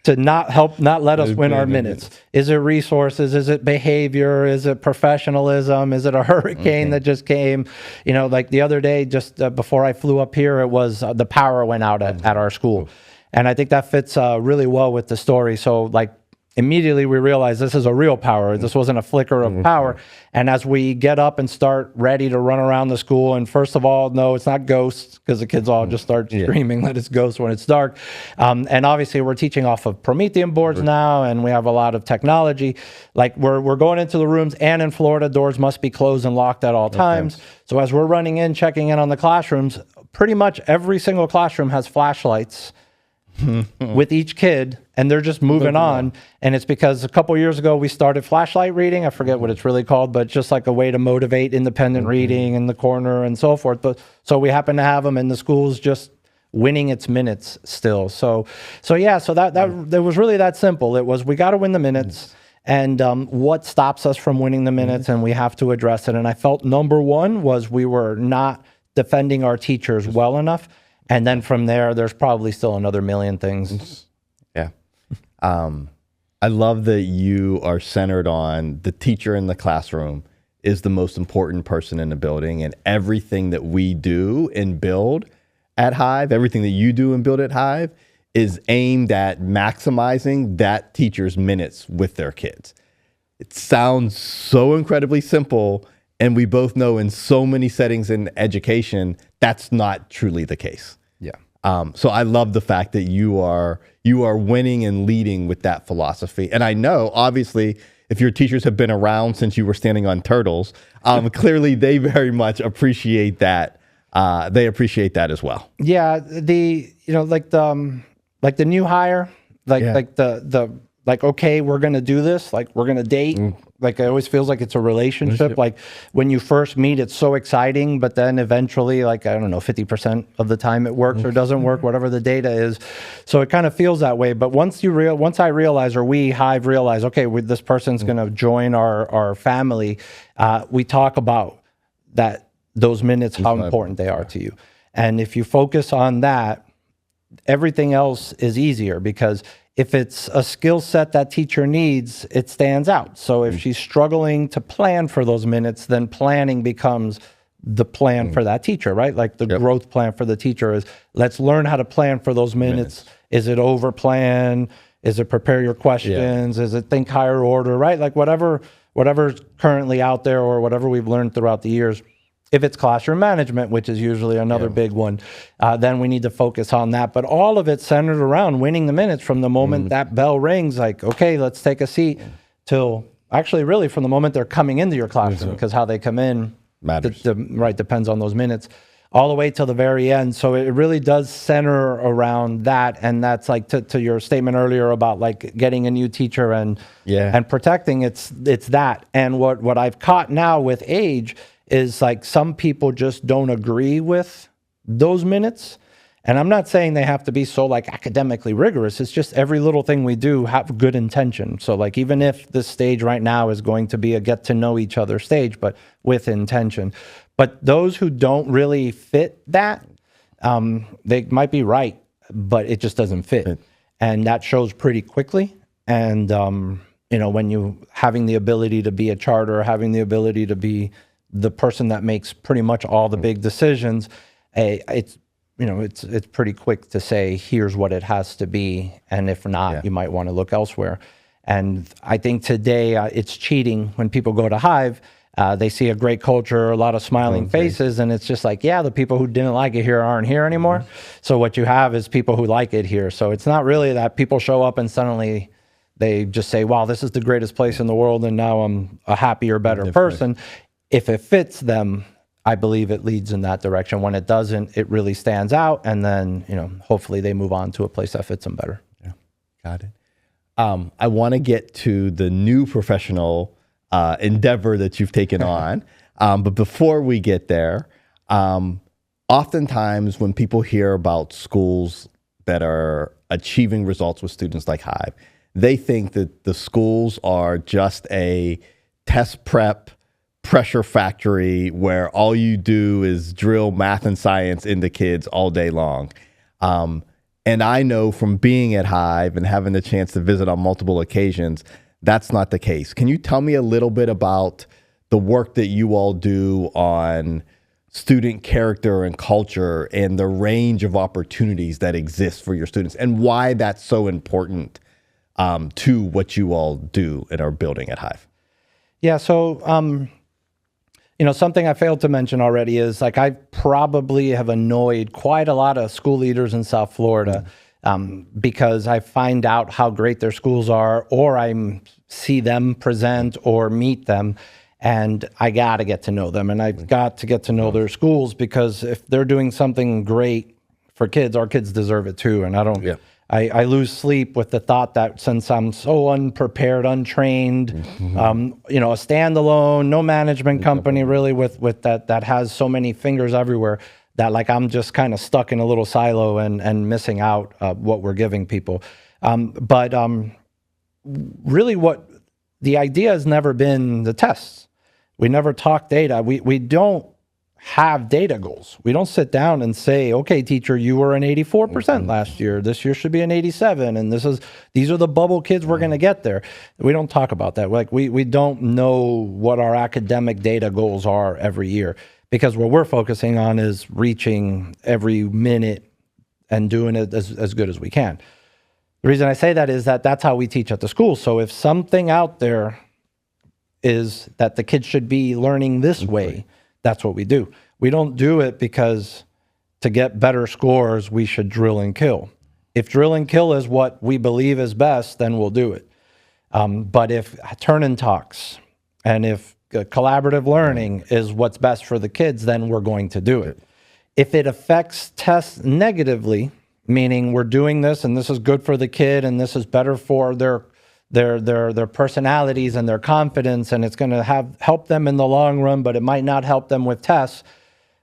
to not let us win our minutes. Is it resources? Is it behavior? Is it professionalism? Is it a hurricane that just came? You know, like the other day, just before I flew up here, it was the power went out at our school. And I think that fits really well with the story. So like immediately we realized this is a real power. This wasn't a flicker of power. And as we get up and start ready to run around the school, and first of all, no, it's not ghosts, because the kids all just start screaming that it's ghosts when it's dark. And obviously we're teaching off of Promethean boards now, and we have a lot of technology. Like we're going into the rooms, and in Florida, doors must be closed and locked at all times. So as we're running in, checking in on the classrooms, pretty much every single classroom has flashlights with each kid, and they're just moving on. And it's because a couple years ago we started flashlight reading. I forget what it's really called, but just like a way to motivate independent reading in the corner and so forth. But so we happen to have them, and the school's just winning its minutes still. So that was really that simple. It was, we got to win the minutes, and what stops us from winning the minutes, and we have to address it. And I felt number one was we were not defending our teachers well enough. And then from there, there's probably still another million things. Yeah. I love that you are centered on the teacher in the classroom is the most important person in the building, and everything that we do and build at HIVE, everything that you do and build at HIVE is aimed at maximizing that teacher's minutes with their kids. It sounds so incredibly simple, and we both know in so many settings in education, that's not truly the case. So I love the fact that you are winning and leading with that philosophy. And I know, obviously, if your teachers have been around since you were standing on turtles, clearly they very much appreciate that. They appreciate that as well. Yeah, like the new hire, okay, we're gonna do this. Like we're gonna date. Like it always feels like it's a relationship. Like when you first meet, it's so exciting, but then eventually, like, I don't know, 50% of the time it works or doesn't work, whatever the data is. So it kind of feels that way. But once I realize, or we HIVE realize, okay, this person's going to join our family, we talk about those minutes, how important they are to you. And if you focus on that, everything else is easier, because If it's a skill set that teacher needs, it stands out. So if she's struggling to plan for those minutes, then planning becomes the plan for that teacher, right? Like the growth plan for the teacher is, let's learn how to plan for those minutes. Is it over plan? Is it prepare your questions? Is it think higher order, right? Like whatever's currently out there or whatever we've learned throughout the years. If it's classroom management, which is usually another big one, then we need to focus on that. But all of it centered around winning the minutes from the moment that bell rings, like, okay, let's take a seat, till actually really from the moment they're coming into your classroom, because how they come in matters. Depends on those minutes, all the way till the very end. So it really does center around that. And that's like to your statement earlier about like getting a new teacher and protecting, it's that. And what I've caught now with age is like some people just don't agree with those minutes. And I'm not saying they have to be so like academically rigorous. It's just every little thing we do have good intention. So like even if this stage right now is going to be a get to know each other stage, but with intention. But those who don't really fit that, they might be right, but it just doesn't fit. And that shows pretty quickly. And, when you having the ability to be a charter, having the ability to be the person that makes pretty much all the big decisions, it's pretty quick to say, here's what it has to be. And if not, you might want to look elsewhere. And I think today it's cheating when people go to HIVE. They see a great culture, a lot of smiling faces, and it's just like, the people who didn't like it here aren't here anymore. So what you have is people who like it here. So it's not really that people show up and suddenly they just say, wow, this is the greatest place in the world, and now I'm a happier, better person. If it fits them, I believe it leads in that direction. When it doesn't, it really stands out, and then hopefully they move on to a place that fits them better. Yeah, got it. I want to get to the new professional endeavor that you've taken on, but before we get there, oftentimes when people hear about schools that are achieving results with students like HIVE, they think that the schools are just a test prep pressure factory where all you do is drill math and science into kids all day long. And I know from being at HIVE and having the chance to visit on multiple occasions, that's not the case. Can you tell me a little bit about the work that you all do on student character and culture and the range of opportunities that exist for your students, and why that's so important to what you all do and are building at HIVE? Yeah, so something I failed to mention already is like I probably have annoyed quite a lot of school leaders in South Florida because I find out how great their schools are, or I see them present or meet them, and I got to get to know them, and I've got to get to know their schools, because if they're doing something great for kids, our kids deserve it too. And I don't. Yeah. I lose sleep with the thought that since I'm so unprepared, untrained, a standalone, no management company really with that has so many fingers everywhere, that like I'm just kind of stuck in a little silo and missing out what we're giving people. But really what the idea has never been the tests. We never talk data. We don't have data goals. We don't sit down and say, okay, teacher, you were an 84% last year. This year should be an 87. And these are the bubble kids we're going to get there. We don't talk about that. Like we don't know what our academic data goals are every year, because what we're focusing on is reaching every minute and doing it as good as we can. The reason I say that is that's how we teach at the school. So if something out there is that the kids should be learning this way, that's what we do. We don't do it because to get better scores, we should drill and kill. If drill and kill is what we believe is best, then we'll do it. But if turn-in talks and if collaborative learning is what's best for the kids, then we're going to do it. If it affects tests negatively, meaning we're doing this and this is good for the kid and this is better for their personalities and their confidence, and it's going to help them in the long run, but it might not help them with tests,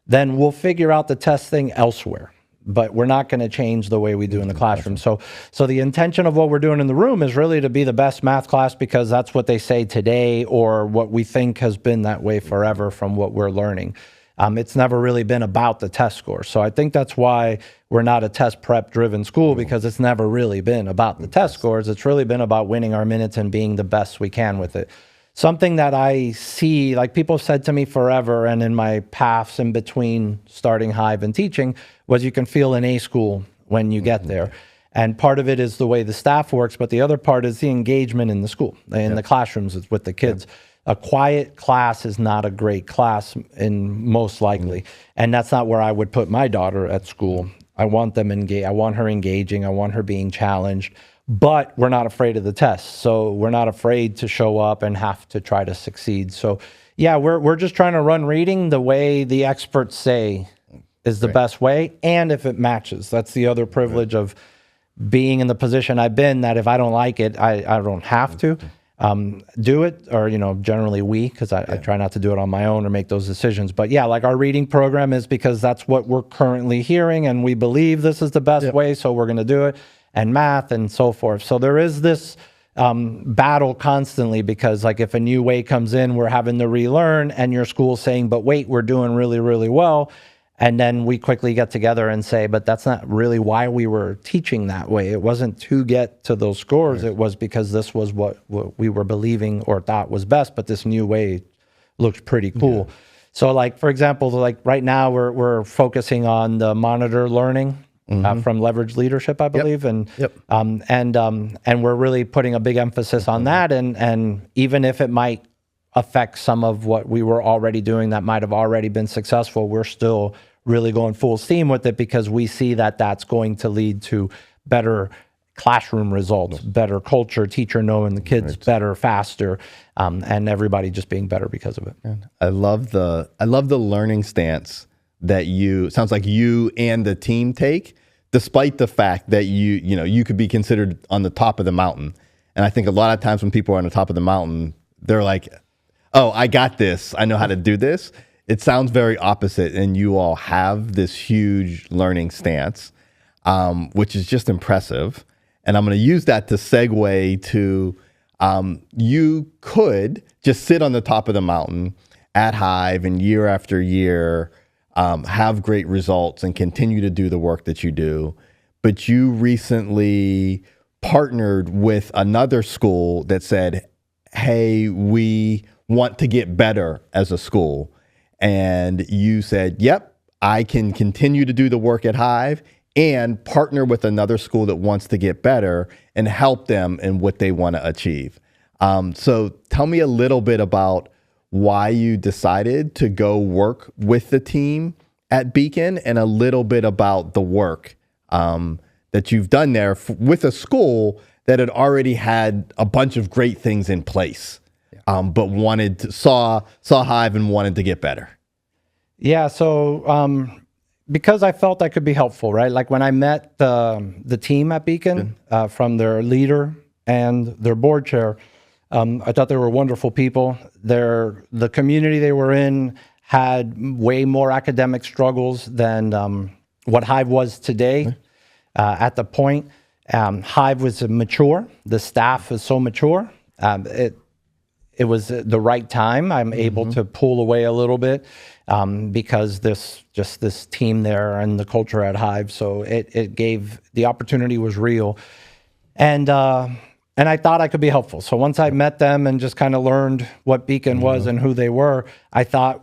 then we'll figure out the test thing elsewhere. But we're not going to change the way we do in the classroom. So the intention of what we're doing in the room is really to be the best math class because that's what they say today, or what we think has been that way forever from what we're learning. It's never really been about the test score. So I think that's why we're not a test prep driven school, because it's never really been about the test scores. It's really been about winning our minutes and being the best we can with it. Something that I see, like people said to me forever, and in my paths in between starting HIVE and teaching, was you can feel an A school when you get there. And part of it is the way the staff works, but the other part is the engagement in the school, in the classrooms with the kids. A quiet class is not a great class, in most likely. And that's not where I would put my daughter at school. I want them engaged. I want her engaging. I want her being challenged. But we're not afraid of the test. So we're not afraid to show up and have to try to succeed. So yeah, we're just trying to run reading the way the experts say is the best way. And if it matches, that's the other privilege of being in the position I've been, that if I don't like it, I don't have to do it, or, generally because I try not to do it on my own or make those decisions. But yeah, like our reading program is because that's what we're currently hearing and we believe this is the best way. So we're going to do it. And math and so forth. So there is this battle constantly, because like if a new way comes in, we're having to relearn, and your school's saying, but wait, we're doing really, really well. And then we quickly get together and say, but that's not really why we were teaching that way. It wasn't to get to those scores. It was because this was what we were believing or thought was best, but this new way looked pretty cool. So like, for example, like right now we're focusing on the monitor learning. From Leverage Leadership, I believe, and we're really putting a big emphasis on that. And even if it might affect some of what we were already doing that might have already been successful, we're still really going full steam with it, because we see that that's going to lead to better classroom results, better culture, teacher knowing the kids better, faster, and everybody just being better because of it. I love the learning stance that sounds like you and the team take, despite the fact that you could be considered on the top of the mountain. And I think a lot of times when people are on the top of the mountain, they're like, oh, I got this. I know how to do this. It sounds very opposite. And you all have this huge learning stance, which is just impressive. And I'm going to use that to segue to, you could just sit on the top of the mountain at HIVE and year after year, have great results and continue to do the work that you do. But you recently partnered with another school that said, hey, we want to get better as a school. And you said, yep, I can continue to do the work at HIVE and partner with another school that wants to get better and help them in what they want to achieve. So tell me a little bit about why you decided to go work with the team at Beacon, and a little bit about the work that you've done there with a school that had already had a bunch of great things in place, but saw HIVE and wanted to get better. Yeah. So because I felt I could be helpful, right? Like when I met the team at Beacon, from their leader and their board chair, I thought they were wonderful people. The community they were in had way more academic struggles than what HIVE was today. At the point, HIVE was mature. The staff is so mature. It was the right time. I'm able to pull away a little bit because this team there and the culture at HIVE. So it gave, the opportunity was real. And I thought I could be helpful. So once I met them and just kind of learned what Beacon was and who they were, I thought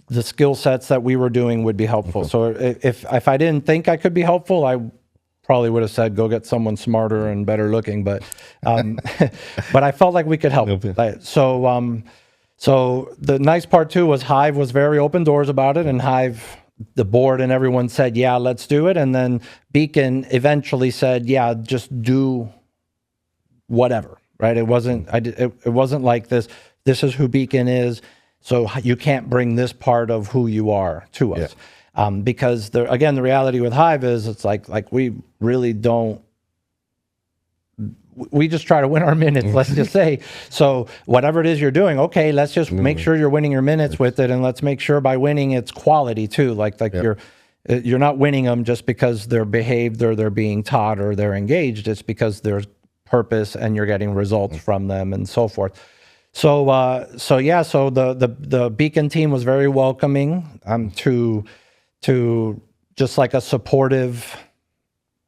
the skill sets that we were doing would be helpful. So if I didn't think I could be helpful, I probably would have said, go get someone smarter and better looking. But but I felt like we could help. So the nice part too was HIVE was very open doors about it, and HIVE, the board and everyone said, yeah, let's do it. And then Beacon eventually said, yeah, just do whatever, right? It wasn't like this is who Beacon is, so you can't bring this part of who you are to us. Because the reality with HIVE is it's like we really don't, we just try to win our minutes, let's just say. So whatever it is you're doing, okay, let's just make sure you're winning your minutes with it, and let's make sure by winning it's quality too. Like you're not winning them just because they're behaved or they're being taught or they're engaged. It's because there's purpose and you're getting results from them and so forth. So the Beacon team was very welcoming to just like a supportive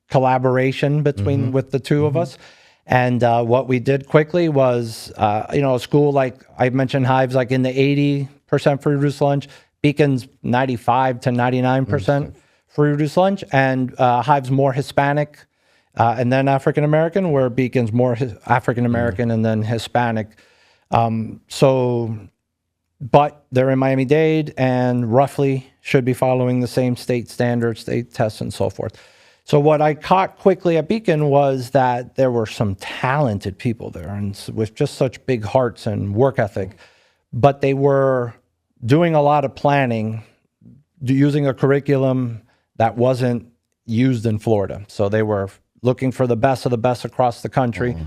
collaboration between with the two of us. And what we did quickly was, a school like I mentioned, HIVE's like in the 80% free reduced lunch. Beacon's 95 to 99% free reduced lunch, and HIVE's more Hispanic and then African American, where Beacon's more African American and then Hispanic. But they're in Miami-Dade and roughly should be following the same state standards, state tests, and so forth. So what I caught quickly at Beacon was that there were some talented people there and with just such big hearts and work ethic, but they were doing a lot of planning, using a curriculum that wasn't used in Florida. So they were looking for the best of the best across the country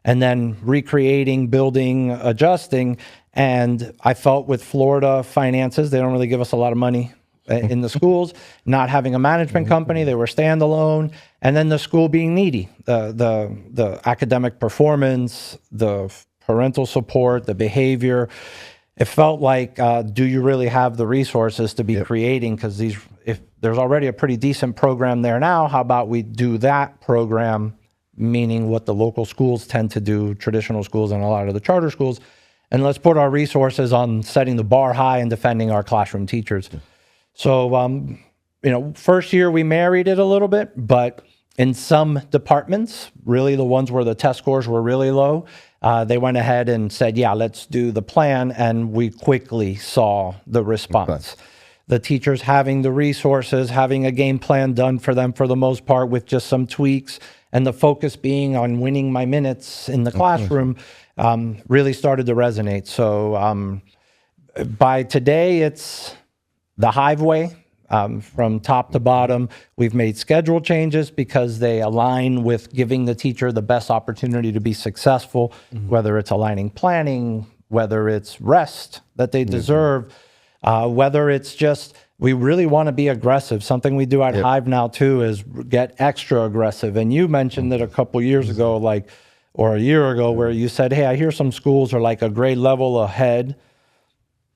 and then recreating, building, adjusting. And I felt with Florida finances, they don't really give us a lot of money in the schools, not having a management company, they were standalone, and then the school being needy, the academic performance, the parental support, the behavior. It felt like, do you really have the resources to be creating? Because if there's already a pretty decent program there now, how about we do that program, meaning what the local schools tend to do, traditional schools and a lot of the charter schools, and let's put our resources on setting the bar high and defending our classroom teachers. So, first year we married it a little bit, but in some departments, really the ones where the test scores were really low, they went ahead and said, yeah, let's do the plan. And we quickly saw the response. The teachers having the resources, having a game plan done for them for the most part with just some tweaks, and the focus being on winning my minutes in the classroom really started to resonate. So by today, it's the HIVE way. From top to bottom, we've made schedule changes because they align with giving the teacher the best opportunity to be successful, whether it's aligning planning, whether it's rest that they deserve, whether it's just, we really want to be aggressive. Something we do at HIVE now too is get extra aggressive. And you mentioned it a couple years ago, or a year ago, where you said, hey, I hear some schools are like a grade level ahead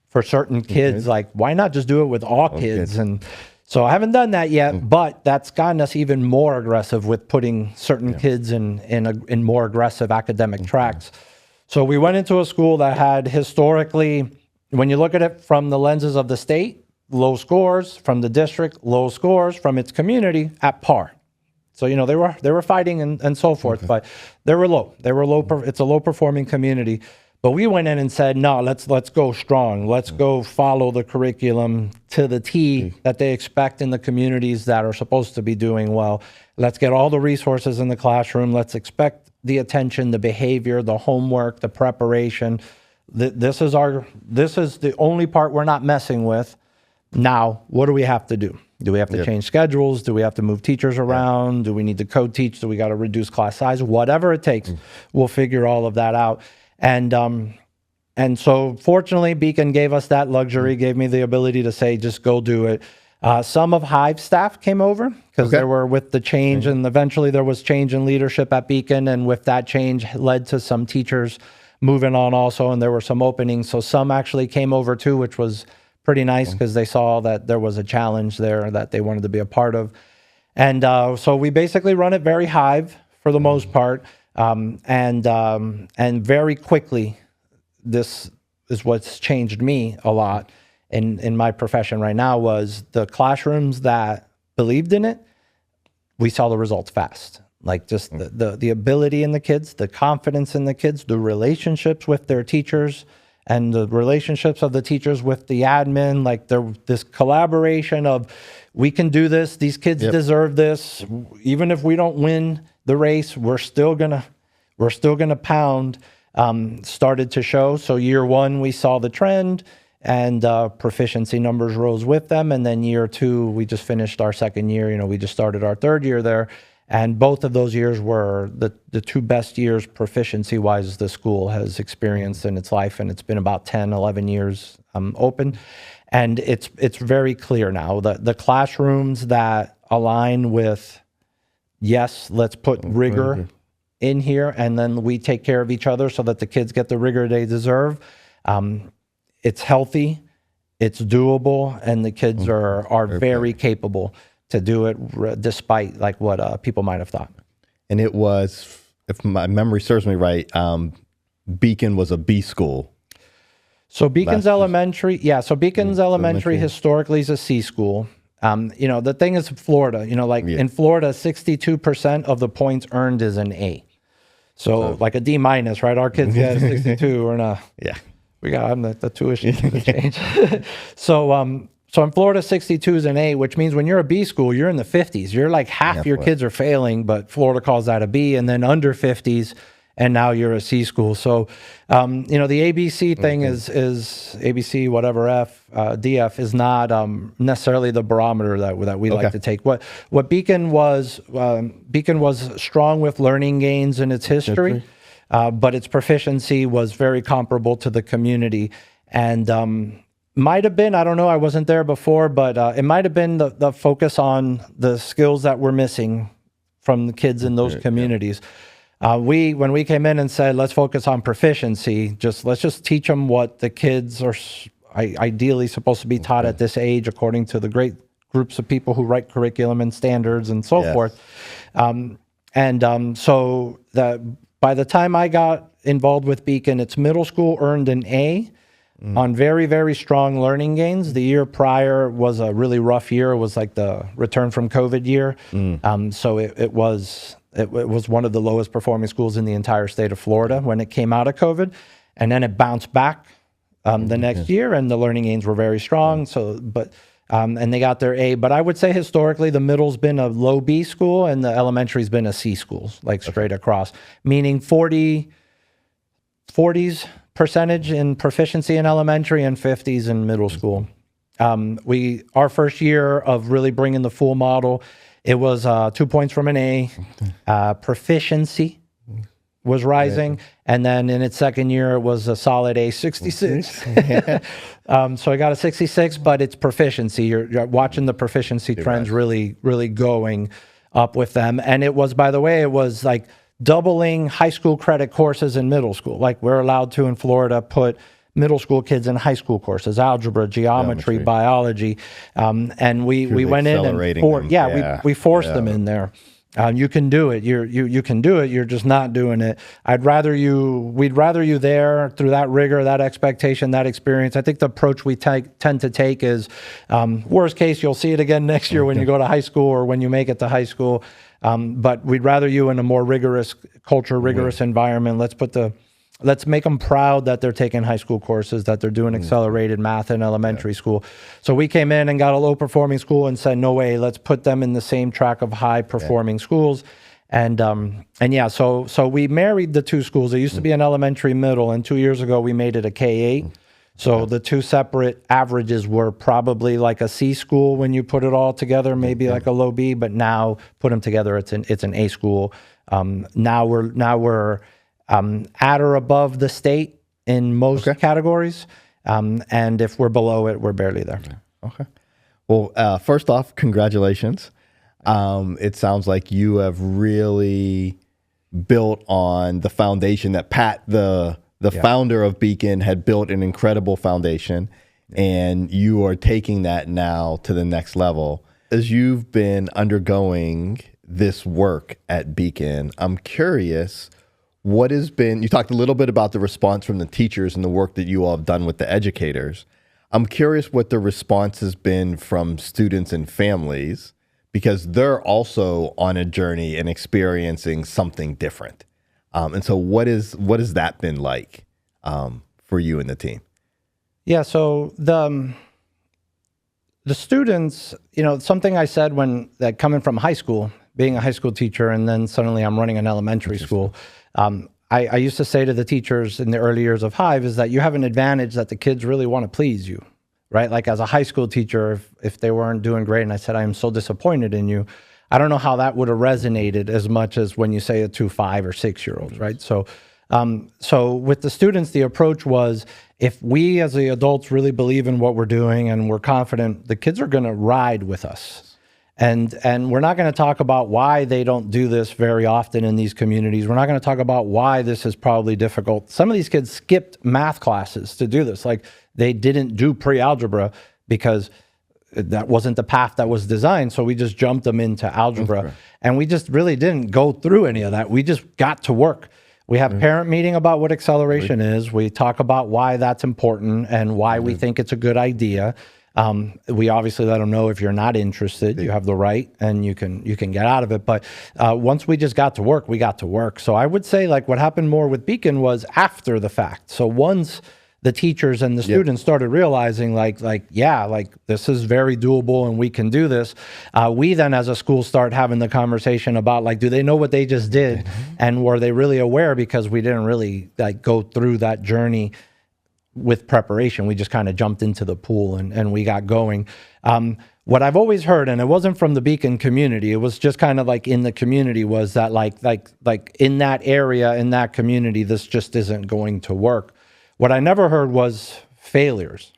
for certain kids. Like, why not just do it with all kids? And so I haven't done that yet, but that's gotten us even more aggressive with putting certain kids in more aggressive academic tracks. So we went into a school that had historically, when you look at it from the lenses of the state, low scores, from the district, low scores, from its community, at par. So, they were fighting and so forth, but they were low. It's a low performing community. But we went in and said, no, let's go strong. Let's go follow the curriculum to the T that they expect in the communities that are supposed to be doing well. Let's get all the resources in the classroom. Let's expect the attention, the behavior, the homework, the preparation. This is the only part we're not messing with. Now, what do we have to do? Do we have to change schedules? Do we have to move teachers around? Do we need to co-teach? Do we got to reduce class size? Whatever it takes, we'll figure all of that out. And so fortunately, Beacon gave us that luxury, gave me the ability to say, just go do it. Some of HIVE staff came over because there were with the change, and eventually there was change in leadership at Beacon. And with that change led to some teachers moving on also, and there were some openings. So some actually came over too, which was pretty nice because they saw that there was a challenge there that they wanted to be a part of. And so we basically run it very HIVE for the most part. And very quickly, this is what's changed me a lot in my profession right now, was the classrooms that believed in it, we saw the results fast. Like just the ability in the kids, the confidence in the kids, the relationships with their teachers, and the relationships of the teachers with the admin, like this collaboration of, we can do this, these kids deserve this, even if we don't win the race, we're still gonna pound, started to show. So year one, we saw the trend, and proficiency numbers rose with them. And then year two, we just finished our second year. We just started our third year there. And both of those years were the two best years proficiency-wise the school has experienced in its life. And it's been about 10, 11 years open. And it's very clear now that the classrooms that align with, yes, let's put rigor in here, and then we take care of each other so that the kids get the rigor they deserve. It's healthy, it's doable, and the kids are very capable to do it despite like what people might have thought. And it was, if my memory serves me right, Beacon was a B school. So Beacon's Elementary, so Beacon's Elementary historically is a C school. The thing is Florida, in Florida, 62% of the points earned is an A. So like a D minus, right? Our kids get 62 or not. Yeah. We got the tuition to change. So in Florida, 62 is an A, which means when you're a B school, you're in the 50s. You're like half your kids are failing, but Florida calls that a B, and then under 50s, and now you're a C school. So, the ABC thing is ABC, whatever F, DF is not necessarily the barometer that we like to take. What Beacon was strong with learning gains in its history, but its proficiency was very comparable to the community. And might have been, I don't know, I wasn't there before, but it might have been the focus on the skills that were missing from the kids in those communities. When we came in and said, let's focus on proficiency, let's just teach them what the kids are ideally supposed to be taught at this age, according to the great groups of people who write curriculum and standards and so forth. So by the time I got involved with Beacon, its middle school earned an A on very, very strong learning gains. The year prior was a really rough year. It was like the return from COVID year. So it was one of the lowest performing schools in the entire state of Florida when it came out of COVID. And then it bounced back the next year, and the learning gains were very strong. And they got their A. But I would say historically, the middle's been a low B school and the elementary's been a C school, like straight across, meaning 40s percentage in proficiency in elementary and 50s in middle school. Our first year of really bringing the full model, it was 2 points from an A. Proficiency was rising. And then in its second year, it was a solid A, 66. So I got a 66, but it's proficiency. You're watching the proficiency trends really, really going up with them. And it was, by the way, it was like doubling high school credit courses in middle school. Like we're allowed to, in Florida, put middle school kids in high school courses, algebra, geometry, biology. And we went in and we forced them in there. You can do it. You can do it. You're just not doing it. We'd rather you there through that rigor, that expectation, that experience. I think the approach we tend to take is, worst case, you'll see it again next year when you go to high school or when you make it to high school. But we'd rather you in a more rigorous culture, rigorous environment. Let's make them proud that they're taking high school courses, that they're doing accelerated math in elementary school. So we came in and got a low performing school and said, no way, let's put them in the same track of high performing schools. So we married the two schools. It used to be an elementary middle, and 2 years ago we made it a K-8. So the two separate averages were probably like a C school when you put it all together, maybe like a low B, but now put them together, it's an A school. Now we're at or above the state in most categories. And if we're below it, we're barely there. Okay. Well, first off, congratulations. It sounds like you have really built on the foundation that Pat, the founder of Beacon, had built an incredible foundation, and you are taking that now to the next level. As you've been undergoing this work at Beacon, I'm curious, you talked a little bit about the response from the teachers and the work that you all have done with the educators. I'm curious what the response has been from students and families, because they're also on a journey and experiencing something different. And so what has that been like for you and the team? Yeah, so the students, something I said that coming from high school, being a high school teacher, and then suddenly I'm running an elementary school. I used to say to the teachers in the early years of HIVE is that you have an advantage that the kids really want to please you, right? Like as a high school teacher, if they weren't doing great and I said, I am so disappointed in you, I don't know how that would have resonated as much as when you say it to 5 or 6 year olds, right? So with the students, the approach was, if we as the adults really believe in what we're doing and we're confident, the kids are going to ride with us. And we're not going to talk about why they don't do this very often in these communities. We're not going to talk about why this is probably difficult. Some of these kids skipped math classes to do this. Like, they didn't do pre-algebra because that wasn't the path that was designed. So we just jumped them into algebra. And we just really didn't go through any of that. We just got to work. We have parent meeting about what acceleration is. We talk about why that's important and why we think it's a good idea. We obviously let them know if you're not interested, you have the right and you can get out of it. But once we just got to work, we got to work. So I would say, like, what happened more with Beacon was after the fact. So once the teachers and the students started realizing like, this is very doable and we can do this. We then as a school start having the conversation about, like, do they know what they just did? And were they really aware? Because we didn't really like go through that journey with preparation. We just kind of jumped into the pool and we got going. What I've always heard, and it wasn't from the Beacon community, it was just kind of like in the community, was that like in that area, in that community, this just isn't going to work. What I never heard was failures.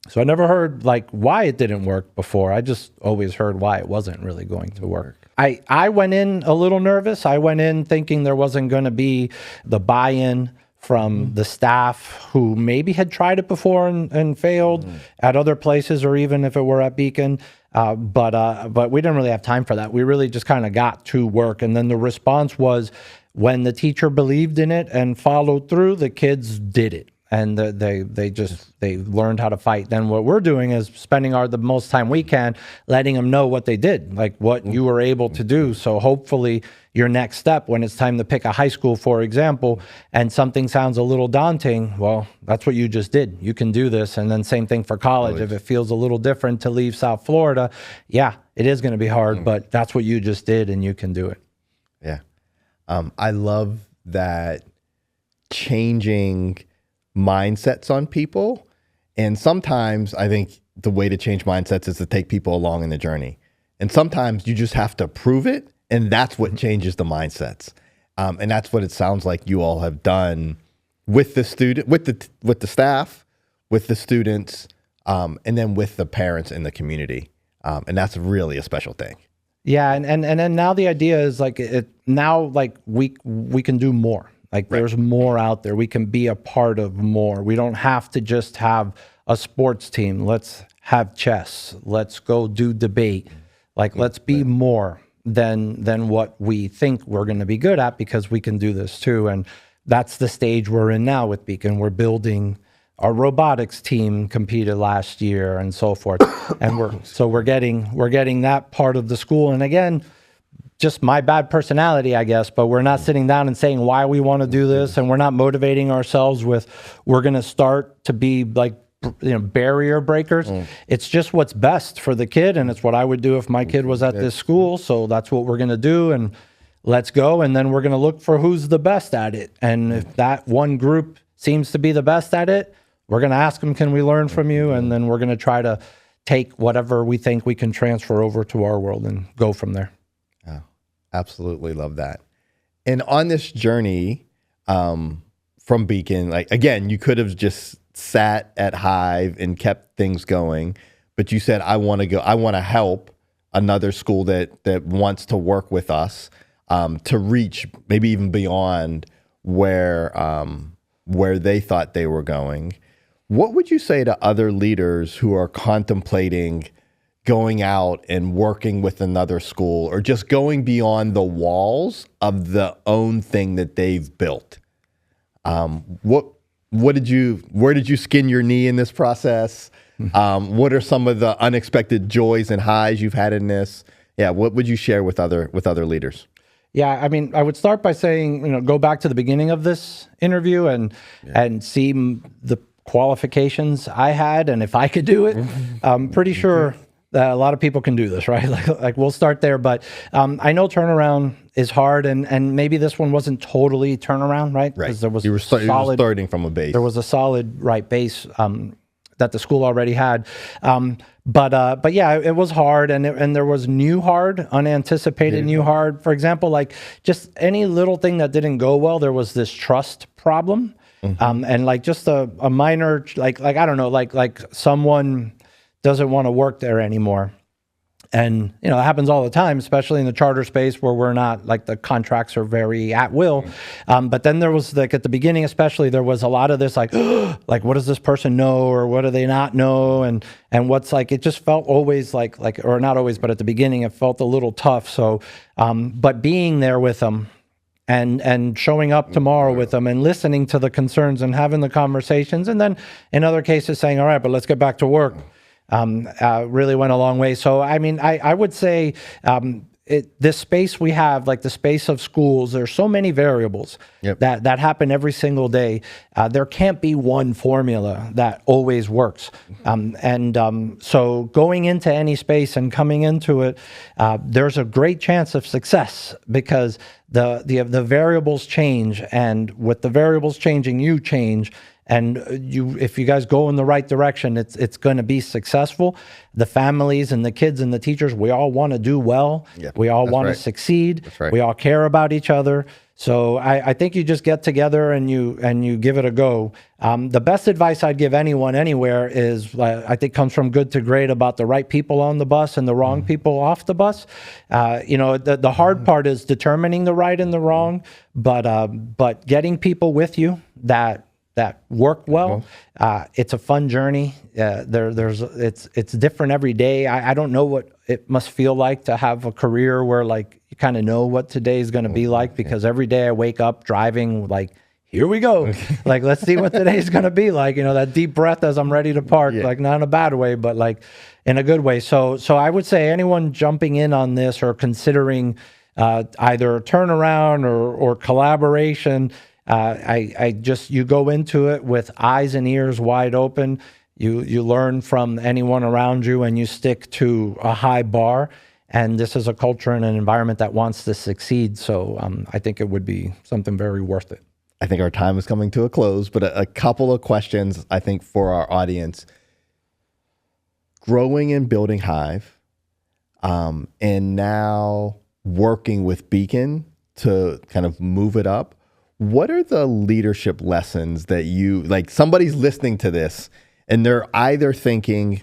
So I never heard like why it didn't work before. I just always heard why it wasn't really going to work. I went in a little nervous. I went in thinking there wasn't going to be the buy-in from the staff who maybe had tried it before and failed at other places, or even if it were at Beacon. But we didn't really have time for that. We really just kind of got to work. And then the response was, when the teacher believed in it and followed through, the kids did it. And they learned how to fight. Then what we're doing is spending the most time we can letting them know what they did, like what you were able to do. So hopefully your next step, when it's time to pick a high school, for example, and something sounds a little daunting, well, that's what you just did. You can do this. And then same thing for college. If it feels a little different to leave South Florida, yeah, it is going to be hard, but that's what you just did and you can do it. Yeah. I love that changing mindsets on people. And sometimes I think the way to change mindsets is to take people along in the journey. And sometimes you just have to prove it. And that's what changes the mindsets. And that's what it sounds like you all have done with the student, with the staff, with the students, and then with the parents in the community. And that's really a special thing. Yeah, and then now the idea is like we can do more. Like there's more out there. We can be a part of more. We don't have to just have a sports team. Let's have chess. Let's go do debate. Like let's be more than what we think we're going to be good at, because we can do this too. And that's the stage we're in now with Beacon. We're building. Our robotics team competed last year and so forth. And we're getting that part of the school. And again, just my bad personality, I guess, but we're not sitting down and saying why we want to do this. And we're not motivating ourselves with, we're going to start to be like, barrier breakers. It's just what's best for the kid. And it's what I would do if my kid was at this school. So that's what we're going to do. And let's go. And then we're going to look for who's the best at it. And if that one group seems to be the best at it, we're going to ask them, can we learn from you? And then we're going to try to take whatever we think we can transfer over to our world and go from there. Oh, absolutely love that. And on this journey from Beacon, like, again, you could have just sat at HIVE and kept things going, but you said, I want to help another school that wants to work with us to reach maybe even beyond where they thought they were going. What would you say to other leaders who are contemplating going out and working with another school, or just going beyond the walls of the own thing that they've built? Where did you skin your knee in this process? What are some of the unexpected joys and highs you've had in this? Yeah, what would you share with other leaders? Yeah, I mean, I would start by saying, go back to the beginning of this interview and see the qualifications I had, and if I could do it. I'm pretty sure that a lot of people can do this, right? Like we'll start there, but I know turnaround is hard, and maybe this one wasn't totally turnaround, right? Right. There was you were starting from a base. There was a solid base that the school already had. But yeah, it was hard, and there was new hard, unanticipated new hard. For example, like just any little thing that didn't go well, there was this trust problem. And like just a minor, like I don't know, like someone doesn't want to work there anymore. And, you know, that happens all the time, especially in the charter space where we're not, like, the contracts are very at will. But then there was, like, at the beginning especially, there was a lot of this, like, like, what does this person know, or what do they not know? And what's, like, it just felt always like, or not always, but at the beginning it felt a little tough. So, but being there with them and showing up tomorrow with them and listening to the concerns and having the conversations, and then in other cases saying, all right, but let's get back to work. Really went a long way. So, I mean, I would say this space we have, like the space of schools, there's so many variables that happen every single day. There can't be one formula that always works. So going into any space and coming into it, there's a great chance of success because the variables change, and with the variables changing, you change. And if you guys go in the right direction, it's going to be successful. The families and the kids and the teachers, we all want to do well. We all want to succeed. We all care about each other. So I think you just get together and you give it a go. The best advice I'd give anyone anywhere is, I think, comes from good to great about the right people on the bus and the wrong people off the bus. You know, the hard part is determining the right and the wrong, but getting people with you that work well. It's a fun journey. It's different every day. I don't know what it must feel like to have a career where, like, you kind of know what today is going to be like, because every day I wake up driving, like, here we go. Like, let's see what today's going to be like. You know, that deep breath as I'm ready to park, like, not in a bad way, but like in a good way. So I would say anyone jumping in on this or considering either turnaround or collaboration, you go into it with eyes and ears wide open. You learn from anyone around you, and you stick to a high bar. And this is a culture and an environment that wants to succeed. So I think it would be something very worth it. I think our time is coming to a close, but a couple of questions, I think, for our audience. Growing and building Hive, and now working with Beacon to kind of move it up. What are the leadership lessons that somebody's listening to this and they're either thinking,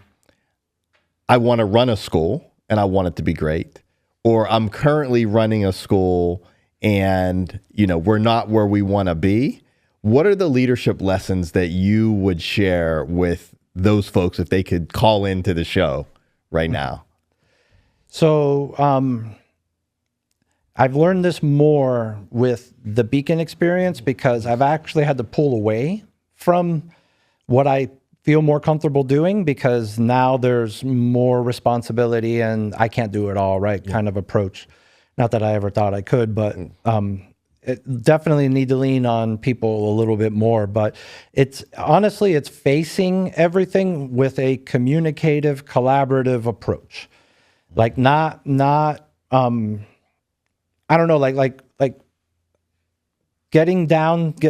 I want to run a school and I want it to be great, or I'm currently running a school and, you know, we're not where we want to be. What are the leadership lessons that you would share with those folks if they could call into the show right now? So, I've learned this more with the Beacon experience because I've actually had to pull away from what I feel more comfortable doing, because now there's more responsibility and I can't do it all, right? Kind of approach. Not that I ever thought I could, but it definitely need to lean on people a little bit more. But it's facing everything with a communicative, collaborative approach. Like I don't know, like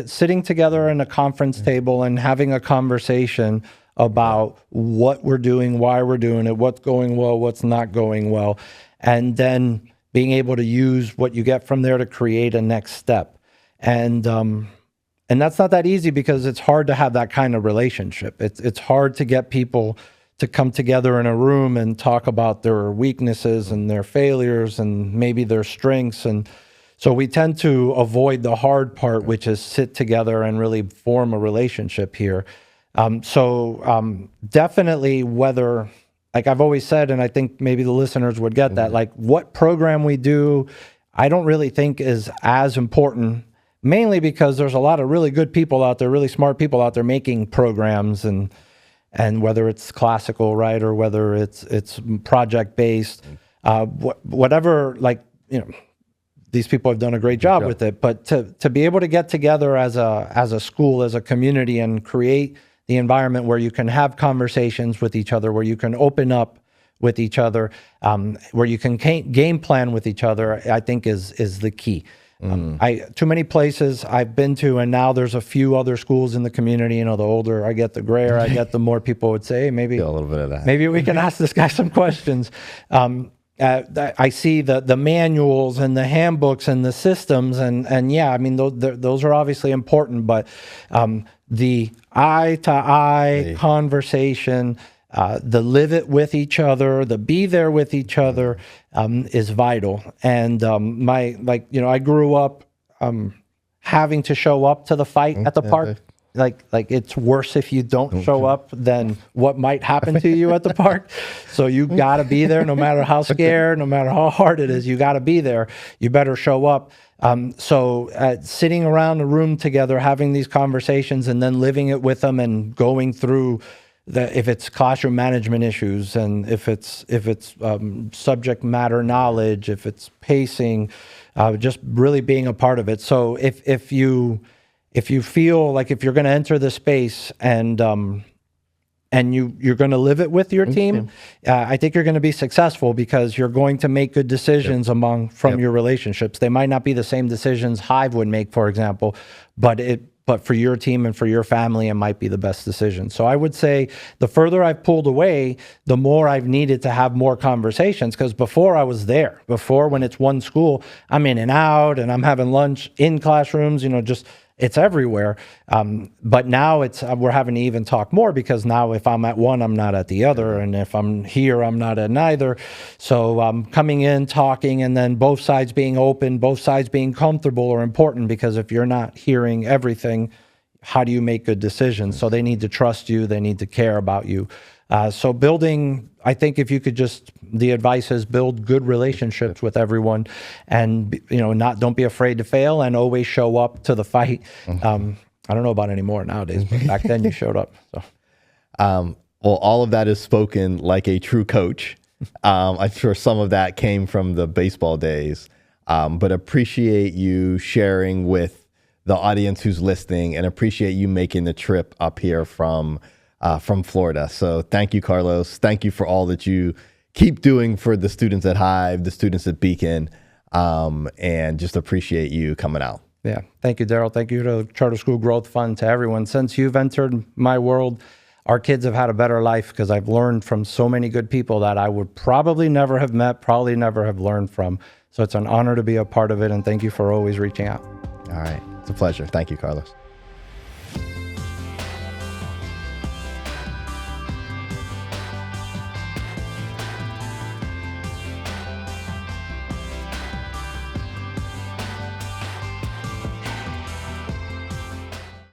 sitting together in a conference table and having a conversation about what we're doing, why we're doing it, what's going well, what's not going well, and then being able to use what you get from there to create a next step. And that's not that easy because it's hard to have that kind of relationship. It's hard to get people to come together in a room and talk about their weaknesses and their failures and maybe their strengths. And so we tend to avoid the hard part, which is sit together and really form a relationship here. Definitely, whether, like I've always said, and I think maybe the listeners would get that, like what program we do, I don't really think is as important, mainly because there's a lot of really good people out there, really smart people out there making programs, and whether it's classical, right, or whether it's project based, whatever, like, you know, these people have done a great job with it. But to be able to get together as a school, as a community, and create the environment where you can have conversations with each other, where you can open up with each other, where you can game plan with each other, I think is the key. Too many places I've been to, and now there's a few other schools in the community. You know, the older I get, the grayer I get, the more people would say, hey, maybe a little bit of that. Maybe we can ask this guy some questions. I see the manuals and the handbooks and the systems, and yeah, I mean those are obviously important, but the eye-to-eye conversation, the live it with each other, the be there with each other is vital. And I grew up having to show up to the fight at the park. Like it's worse if you don't show up than what might happen to you at the park. So you got to be there no matter how scared, no matter how hard it is, you got to be there. You better show up. So sitting around a room together, having these conversations and then living it with them and going through if it's classroom management issues and if it's subject matter knowledge, if it's pacing, just really being a part of it. So if you feel like if you're going to enter the space and you're going to live it with your team, I think you're going to be successful because you're going to make good decisions from your relationships. They might not be the same decisions HIVE would make, for example, but for your team and for your family, it might be the best decision. So I would say the further I've pulled away, the more I've needed to have more conversations, because before I was there. Before, when it's one school, I'm in and out and I'm having lunch in classrooms, just it's everywhere. But now we're having to even talk more, because now if I'm at one, I'm not at the other. And if I'm here, I'm not at neither. So coming in, talking, and then both sides being open, both sides being comfortable are important, because if you're not hearing everything, how do you make good decisions? So they need to trust you. They need to care about you. So building, I think if you could the advice is build good relationships with everyone, and don't be afraid to fail and always show up to the fight. I don't know about anymore nowadays, but back then you showed up. So, well, all of that is spoken like a true coach. I'm sure some of that came from the baseball days, but appreciate you sharing with the audience who's listening, and appreciate you making the trip up here from Florida. So thank you, Carlos. Thank you for all that you keep doing for the students at HIVE, the students at Beacon, and just appreciate you coming out. Yeah. Thank you, Darryl. Thank you to the Charter School Growth Fund, to everyone. Since you've entered my world, our kids have had a better life, because I've learned from so many good people that I would probably never have met, probably never have learned from. So it's an honor to be a part of it, and thank you for always reaching out. All right. It's a pleasure. Thank you, Carlos.